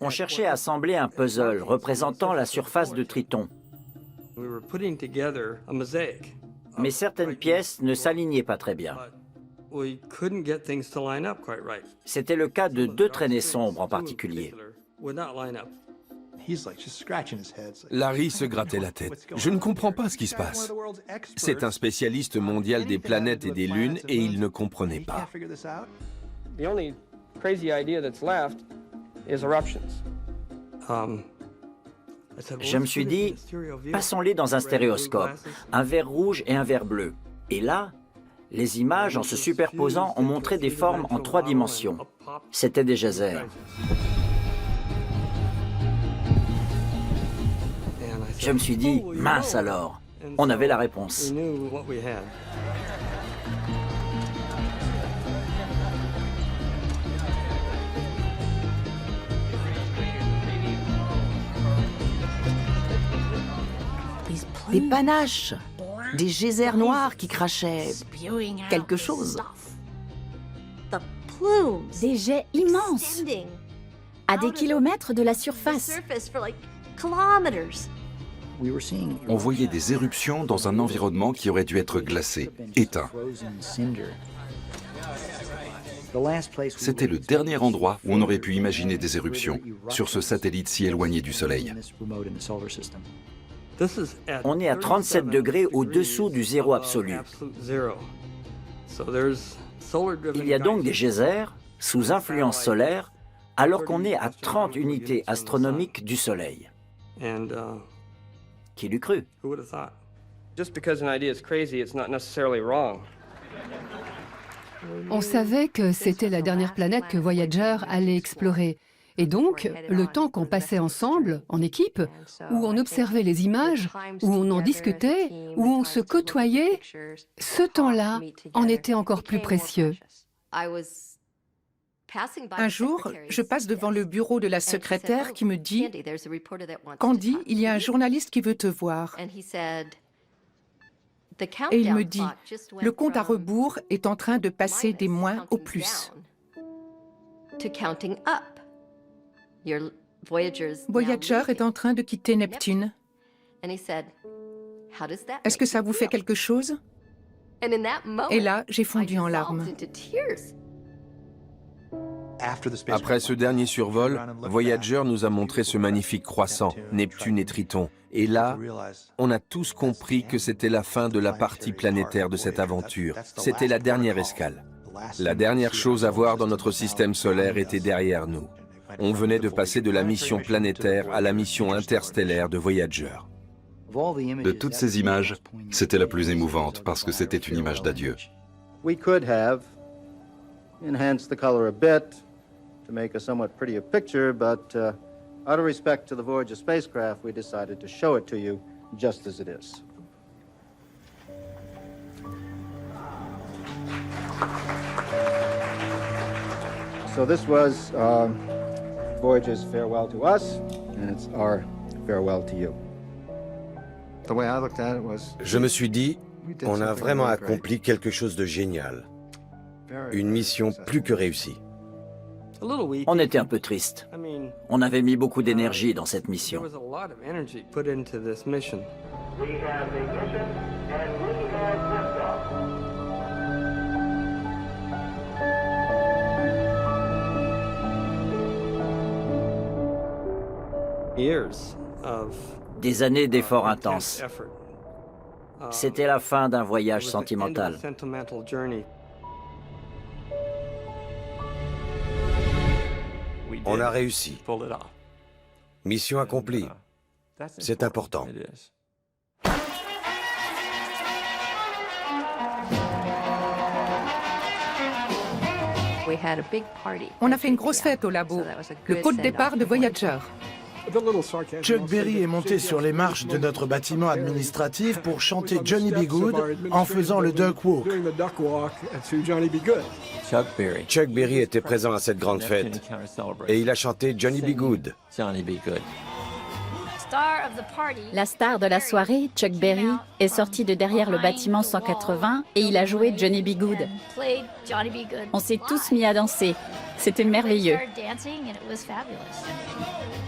On cherchait à assembler un puzzle représentant la surface de Triton. Mais certaines pièces ne s'alignaient pas très bien. C'était le cas de 2 traînées sombres en particulier.
Larry se grattait la tête. Je ne comprends pas ce qui se passe. C'est un spécialiste mondial des planètes et des lunes et il ne comprenait pas.
Je me suis dit, passons-les dans un stéréoscope, un verre rouge et un verre bleu. Et là, les images, en se superposant, ont montré des formes en 3 dimensions. C'était des geysers. Je me suis dit, mince alors, on avait la réponse.
Des panaches, des geysers noirs qui crachaient quelque chose.
Des jets immenses, à des kilomètres de la surface.
On voyait des éruptions dans un environnement qui aurait dû être glacé, éteint. C'était le dernier endroit où on aurait pu imaginer des éruptions, sur ce satellite si éloigné du Soleil.
On est à 37 degrés au-dessous du zéro absolu. Il y a donc des geysers, sous influence solaire, alors qu'on est à 30 unités astronomiques du Soleil. Qui l'eût cru?
On savait que c'était la dernière planète que Voyager allait explorer. Et donc, le temps qu'on passait ensemble, en équipe, où on observait les images, où on en discutait, où on se côtoyait, ce temps-là en était encore plus précieux.
Un jour, je passe devant le bureau de la secrétaire qui me dit « Candy, il y a un journaliste qui veut te voir. » Et il me dit « Le compte à rebours est en train de passer des moins au plus. » Voyager est en train de quitter Neptune. Est-ce que ça vous fait quelque chose? Et là, j'ai fondu en larmes.
Après ce dernier survol, Voyager nous a montré ce magnifique croissant, Neptune et Triton. Et là, on a tous compris que c'était la fin de la partie planétaire de cette aventure. C'était la dernière escale. La dernière chose à voir dans notre système solaire était derrière nous. On venait de passer de la mission planétaire à la mission interstellaire de Voyager.
De toutes ces images, c'était la plus émouvante parce que c'était une image d'adieu.
We could have enhanced the color a bit to make a somewhat prettier picture, but out of respect to the Voyager spacecraft, we decided to show it to you just as it is. So this was Voyager's farewell to us, and it's our farewell to you. The way I looked at it was...
Je me suis dit, on a vraiment accompli quelque chose de génial. Une mission plus que réussie.
On était un peu triste. On avait mis beaucoup d'énergie dans cette mission. Des années d'efforts intenses. C'était la fin d'un voyage sentimental.
On a réussi. Mission accomplie. C'est important.
On a fait une grosse fête au labo, le pot de départ de Voyager.
Chuck Berry est monté sur les marches de notre bâtiment administratif pour chanter Johnny B. Good en faisant le Duck Walk.
Chuck Berry était présent à cette grande fête et il a chanté Johnny B. Good.
La star de la soirée, Chuck Berry, est sorti de derrière le bâtiment 180 et il a joué Johnny B. Good. On s'est tous mis à danser. C'était merveilleux.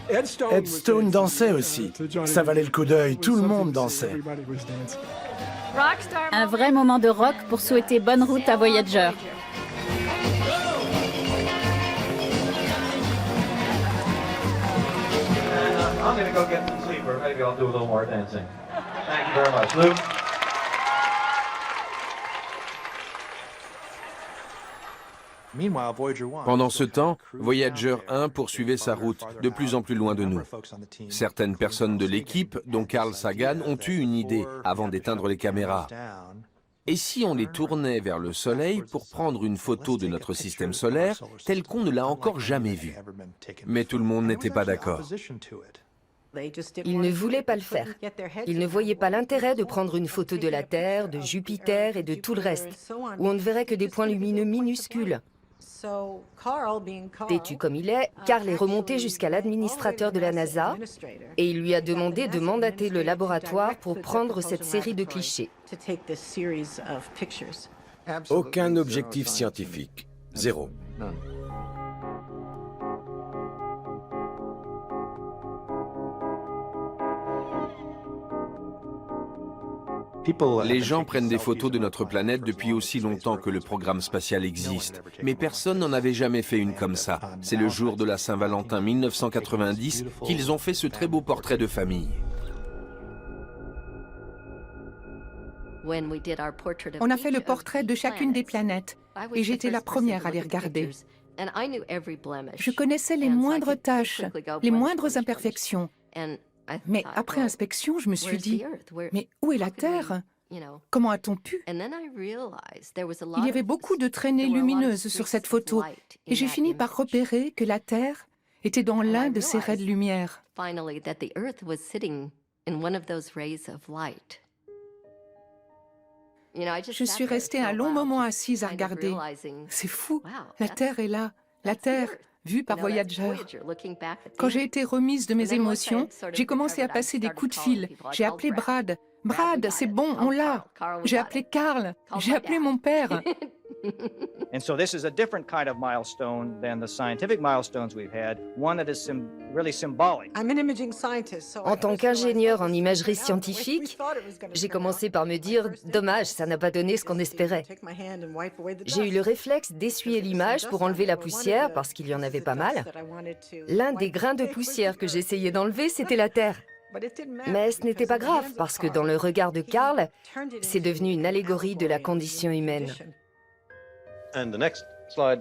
Ed Stone dansait aussi. Ça valait le coup d'œil, tout le monde dansait.
Un vrai moment de rock pour souhaiter bonne route à Voyager.
I'm going to go get some sleep, or maybe I'll do a little more dancing. Thank you very much. Luke?
Pendant ce temps, Voyager 1 poursuivait sa route de plus en plus loin de nous. Certaines personnes de l'équipe, dont Carl Sagan, ont eu une idée avant d'éteindre les caméras. Et si on les tournait vers le Soleil pour prendre une photo de notre système solaire tel qu'on ne l'a encore jamais vu? Mais tout le monde n'était pas d'accord.
Ils ne voulaient pas le faire. Ils ne voyaient pas l'intérêt de prendre une photo de la Terre, de Jupiter et de tout le reste, où on ne verrait que des points lumineux minuscules. Têtu comme il est, Carl est remonté jusqu'à l'administrateur de la NASA et il lui a demandé de mandater le laboratoire pour prendre cette série de clichés.
Aucun objectif scientifique. Zéro.
Les gens prennent des photos de notre planète depuis aussi longtemps que le programme spatial existe. Mais personne n'en avait jamais fait une comme ça. C'est le jour de la Saint-Valentin 1990 qu'ils ont fait ce très beau portrait de famille.
On a fait le portrait de chacune des planètes et j'étais la première à les regarder. Je connaissais les moindres tâches, les moindres imperfections. Mais après inspection, je me suis dit, mais où est la Terre ? Comment a-t-on pu ? Il y avait beaucoup de traînées lumineuses sur cette photo, et j'ai fini par repérer que la Terre était dans l'un de ces raies de lumière. Je suis restée un long moment assise à regarder. C'est fou, la Terre est là, la Terre vue par Voyager. Quand j'ai été remise de mes émotions, j'ai commencé à passer des coups de fil. J'ai appelé Brad. Brad, c'est bon, on l'a. J'ai appelé Carl. J'ai appelé mon père.
And so this is a different kind of milestone than the scientific milestones we've had, one that is really symbolic.
En tant qu'ingénieur en imagerie scientifique, j'ai commencé par me dire « Dommage, ça n'a pas donné ce qu'on espérait ». J'ai eu le réflexe d'essuyer l'image pour enlever la poussière, parce qu'il y en avait pas mal. L'un des grains de poussière que j'essayais d'enlever, c'était la Terre. Mais ce n'était pas grave, parce que dans le regard de Carl, c'est devenu une allégorie de la condition humaine.
And the next slide.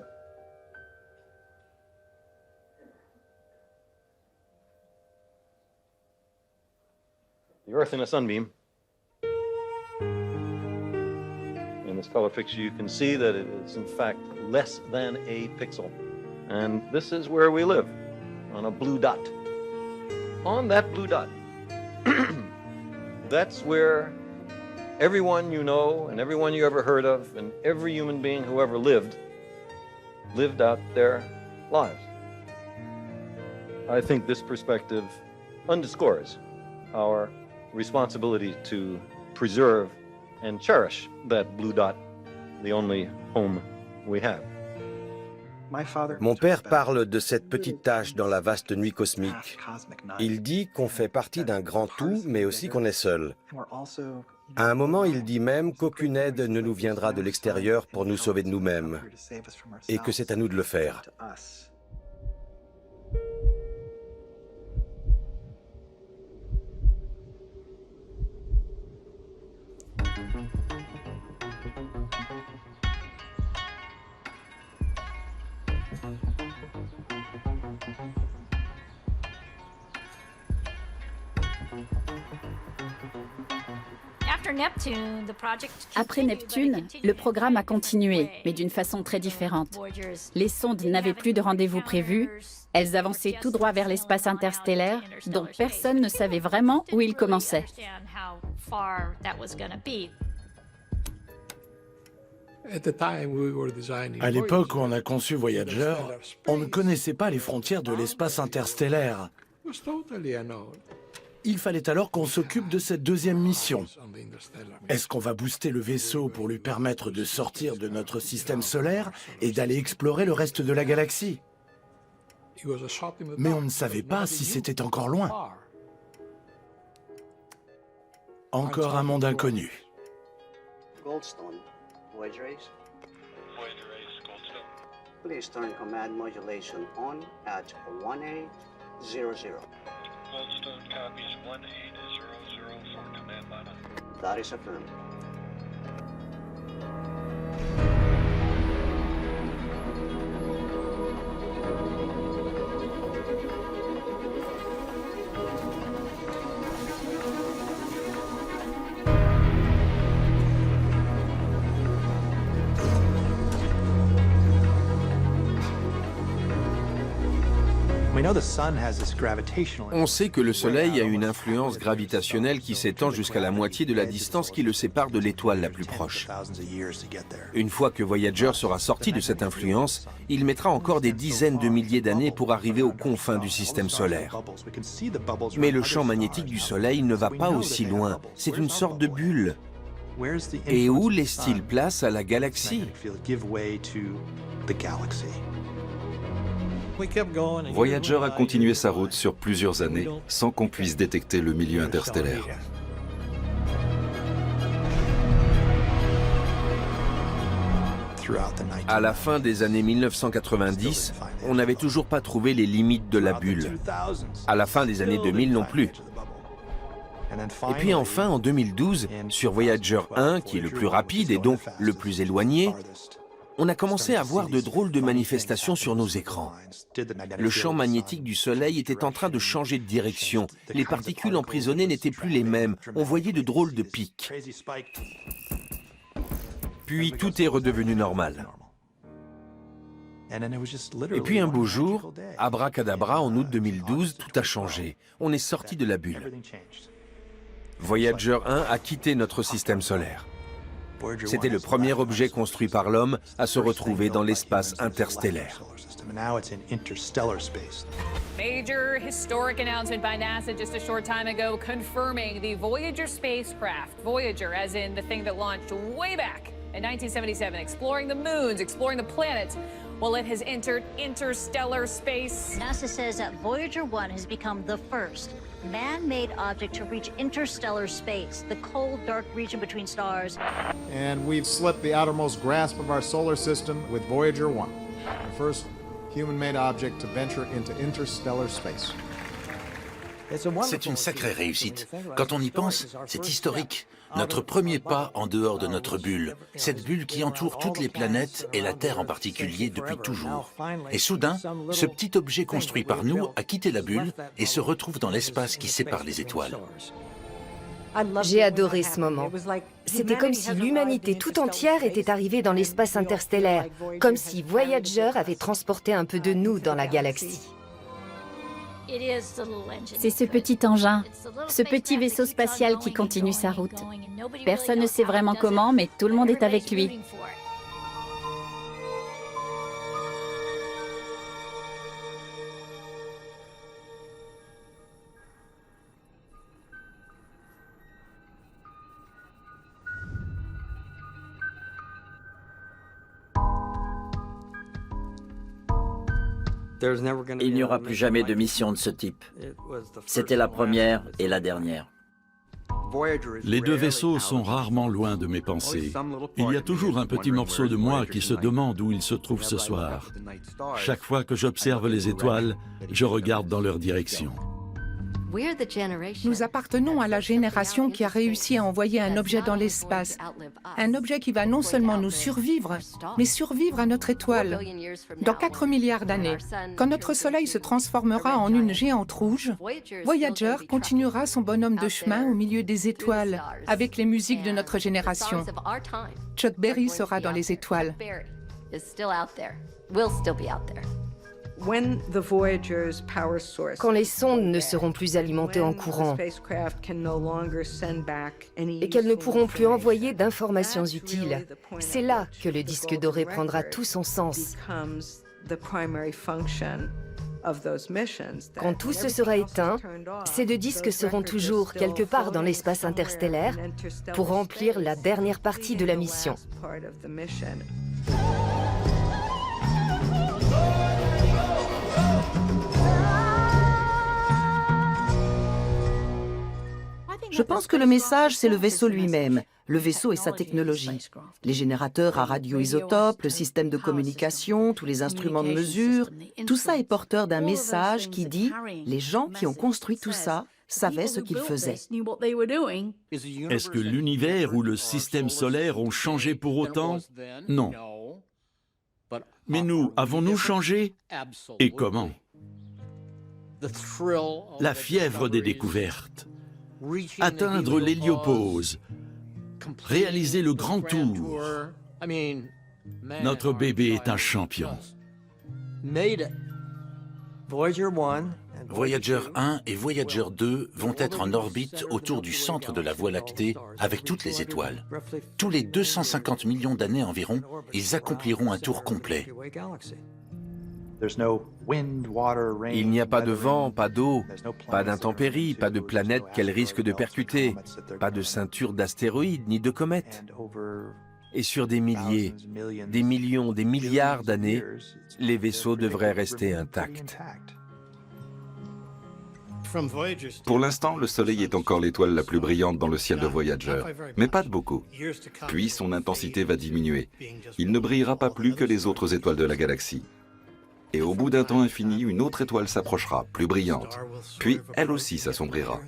The Earth in a sunbeam. In this color picture, you can see that it is in fact less than a pixel. And this is where we live, on a blue dot. On that blue dot, that's where everyone you know and everyone you ever heard of and every human being who ever lived out their lives. I think this perspective underscores our responsibility to preserve and cherish that blue dot, the only home we have.
Mon père parle de cette petite tache dans la vaste nuit cosmique. Il dit qu'on fait partie d'un grand tout, mais aussi qu'on est seul. À un moment, il dit même qu'aucune aide ne nous viendra de l'extérieur pour nous sauver de nous-mêmes, et que c'est à nous de le faire.
Après Neptune, le programme a continué, mais d'une façon très différente. Les sondes n'avaient plus de rendez-vous prévus, elles avançaient tout droit vers l'espace interstellaire, dont personne ne savait vraiment où il commençait.
À l'époque où on a conçu Voyager, on ne connaissait pas les frontières de l'espace interstellaire. Il fallait alors qu'on s'occupe de cette deuxième mission. Est-ce qu'on va booster le vaisseau pour lui permettre de sortir de notre système solaire et d'aller explorer le reste de la galaxie? Mais on ne savait pas si c'était encore loin. Encore un monde inconnu.
Goldstone, Voyager Ace. Voyager Ace, Goldstone. Please turn command modulation on at 1800. Goldstone copies 1800 for command model. That is affirmed.
On sait que le Soleil a une influence gravitationnelle qui s'étend jusqu'à la moitié de la distance qui le sépare de l'étoile la plus proche. Une fois que Voyager sera sorti de cette influence, il mettra encore des dizaines de milliers d'années pour arriver aux confins du système solaire. Mais le champ magnétique du Soleil ne va pas aussi loin, c'est une sorte de bulle. Et où laisse-t-il place à la galaxie ?
Voyager a continué sa route sur plusieurs années sans qu'on puisse détecter le milieu interstellaire.
À la fin des années 1990, on n'avait toujours pas trouvé les limites de la bulle. À la fin des années 2000 non plus. Et puis enfin, en 2012, sur Voyager 1, qui est le plus rapide et donc le plus éloigné, On a commencé à voir de drôles de manifestations sur nos écrans. Le champ magnétique du Soleil était en train de changer de direction. Les particules emprisonnées n'étaient plus les mêmes. On voyait de drôles de pics. Puis tout est redevenu normal. Et puis un beau jour, abracadabra, en août 2012, tout a changé. On est sorti de la bulle. Voyager 1 a quitté notre système solaire. C'était le premier objet construit par l'homme à se retrouver dans l'espace interstellaire.
Major historic announcement by NASA just a short time ago confirming the Voyager spacecraft. Voyager, as in the thing that launched way back in 1977, exploring the moons, exploring the planets. Well, it has entered interstellar space.
NASA says that Voyager 1 has become the first man-made object to reach interstellar space, the cold, dark region between stars.
And we've slipped the outermost grasp of our solar system with Voyager 1, the first human-made object to venture into interstellar space.
C'est une sacrée réussite. Quand on y pense, c'est historique. Notre premier pas en dehors de notre bulle, cette bulle qui entoure toutes les planètes et la Terre en particulier depuis toujours. Et soudain, ce petit objet construit par nous a quitté la bulle et se retrouve dans l'espace qui sépare les étoiles.
J'ai adoré ce moment. C'était comme si l'humanité tout entière était arrivée dans l'espace interstellaire, comme si Voyager avait transporté un peu de nous dans la galaxie.
C'est ce petit engin, ce petit vaisseau spatial qui continue sa route. Personne ne sait vraiment comment, mais tout le monde est avec lui.
Il n'y aura plus jamais de mission de ce type. C'était la première et la dernière.
Les deux vaisseaux sont rarement loin de mes pensées. Il y a toujours un petit morceau de moi qui se demande où ils se trouvent ce soir. Chaque fois que j'observe les étoiles, je regarde dans leur direction.
Nous appartenons à la génération qui a réussi à envoyer un objet dans l'espace. Un objet qui va non seulement nous survivre, mais survivre à notre étoile. Dans 4 milliards d'années, quand notre Soleil se transformera en une géante rouge, Voyager continuera son bonhomme de chemin au milieu des étoiles, avec les musiques de notre génération. Chuck Berry sera dans les étoiles.
Quand les sondes ne seront plus alimentées en courant et qu'elles ne pourront plus envoyer d'informations utiles, c'est là que le disque doré prendra tout son sens. Quand tout se sera éteint, ces deux disques seront toujours quelque part dans l'espace interstellaire pour remplir la dernière partie de la mission.
Je pense que le message, c'est le vaisseau lui-même, le vaisseau et sa technologie. Les générateurs à radioisotopes, le système de communication, tous les instruments de mesure, tout ça est porteur d'un message qui dit « les gens qui ont construit tout ça savaient ce qu'ils faisaient ».
Est-ce que l'univers ou le système solaire ont changé pour autant? Non. Mais nous, avons-nous changé? Et comment? La fièvre des découvertes. Atteindre l'héliopause, réaliser le grand tour. Notre bébé est un champion.
Voyager 1 et Voyager 2 vont être en orbite autour du centre de la Voie lactée avec toutes les étoiles. Tous les 250 millions d'années environ, ils accompliront un tour complet.
Il n'y a pas de vent, pas d'eau, pas d'intempéries, pas de planètes qu'elles risquent de percuter, pas de ceinture d'astéroïdes ni de comètes. Et sur des milliers, des millions, des milliards d'années, les vaisseaux devraient rester intacts.
Pour l'instant, le Soleil est encore l'étoile la plus brillante dans le ciel de Voyager, mais pas de beaucoup. Puis son intensité va diminuer. Il ne brillera pas plus que les autres étoiles de la galaxie. Et au bout d'un temps infini, une autre étoile s'approchera, plus brillante. Puis, elle aussi s'assombrira.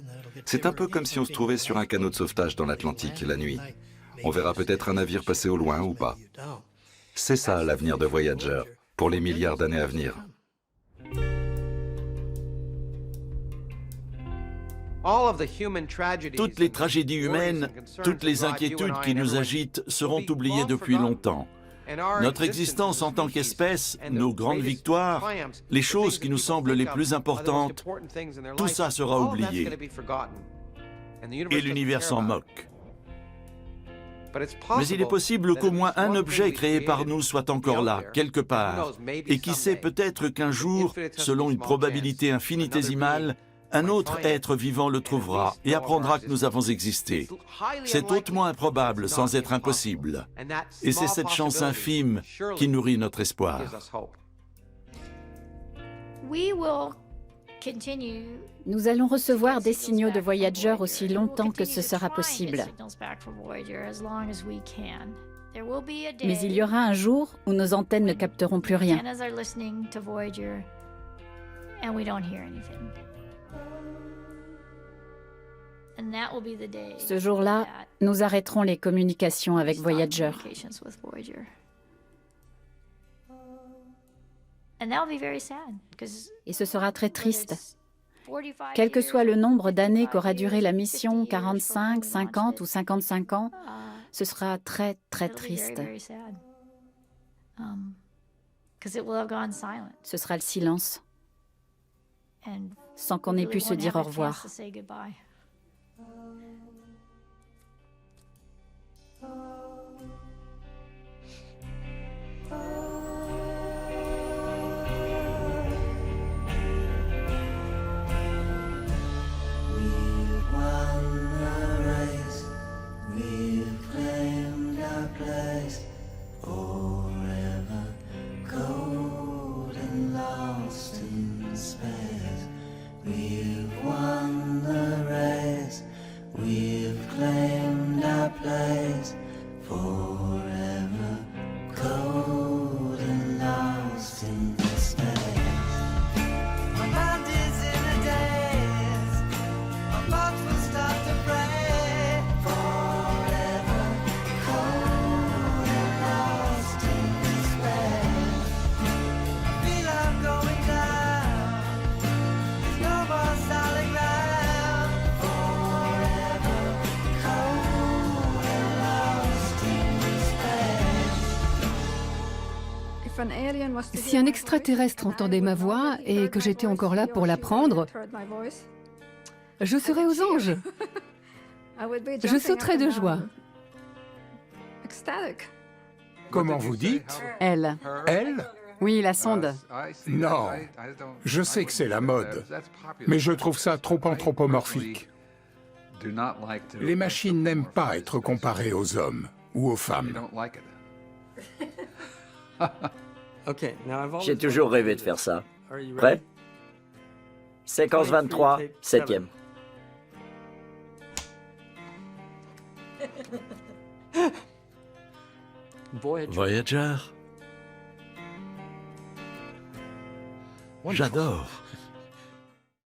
C'est un peu comme si on se trouvait sur un canot de sauvetage dans l'Atlantique la nuit. On verra peut-être un navire passer au loin ou pas. C'est ça l'avenir de Voyager, pour les milliards d'années à venir.
Toutes les tragédies humaines, toutes les inquiétudes qui nous agitent seront oubliées depuis longtemps. Notre existence en tant qu'espèce, nos grandes victoires, les choses qui nous semblent les plus importantes, tout ça sera oublié. Et l'univers s'en moque. Mais il est possible qu'au moins un objet créé par nous soit encore là, quelque part. Et qui sait, peut-être qu'un jour, selon une probabilité infinitésimale, un autre être vivant le trouvera et apprendra que nous avons existé. C'est hautement improbable sans être impossible. Et c'est cette chance infime qui nourrit notre espoir.
Nous allons recevoir des signaux de Voyager aussi longtemps que ce sera possible. Mais il y aura un jour où nos antennes ne capteront plus rien. Ce jour-là, nous arrêterons les communications avec Voyager. Et ce sera très triste. Quel que soit le nombre d'années qu'aura duré la mission, 45, 50 ou 55 ans, ce sera très, très triste. Ce sera le silence, sans qu'on ait pu se dire au revoir.
Si un extraterrestre entendait ma voix et que j'étais encore là pour l'apprendre, je serais aux anges. Je sauterais de joie.
Comment vous dites?
Elle.
Elle?
Oui, la sonde.
Non. Je sais que c'est la mode, mais je trouve ça trop anthropomorphique. Les machines n'aiment pas être comparées aux hommes ou aux femmes.
J'ai toujours rêvé de faire ça. Prêt? Séquence 23, 7e.
Voyager. J'adore.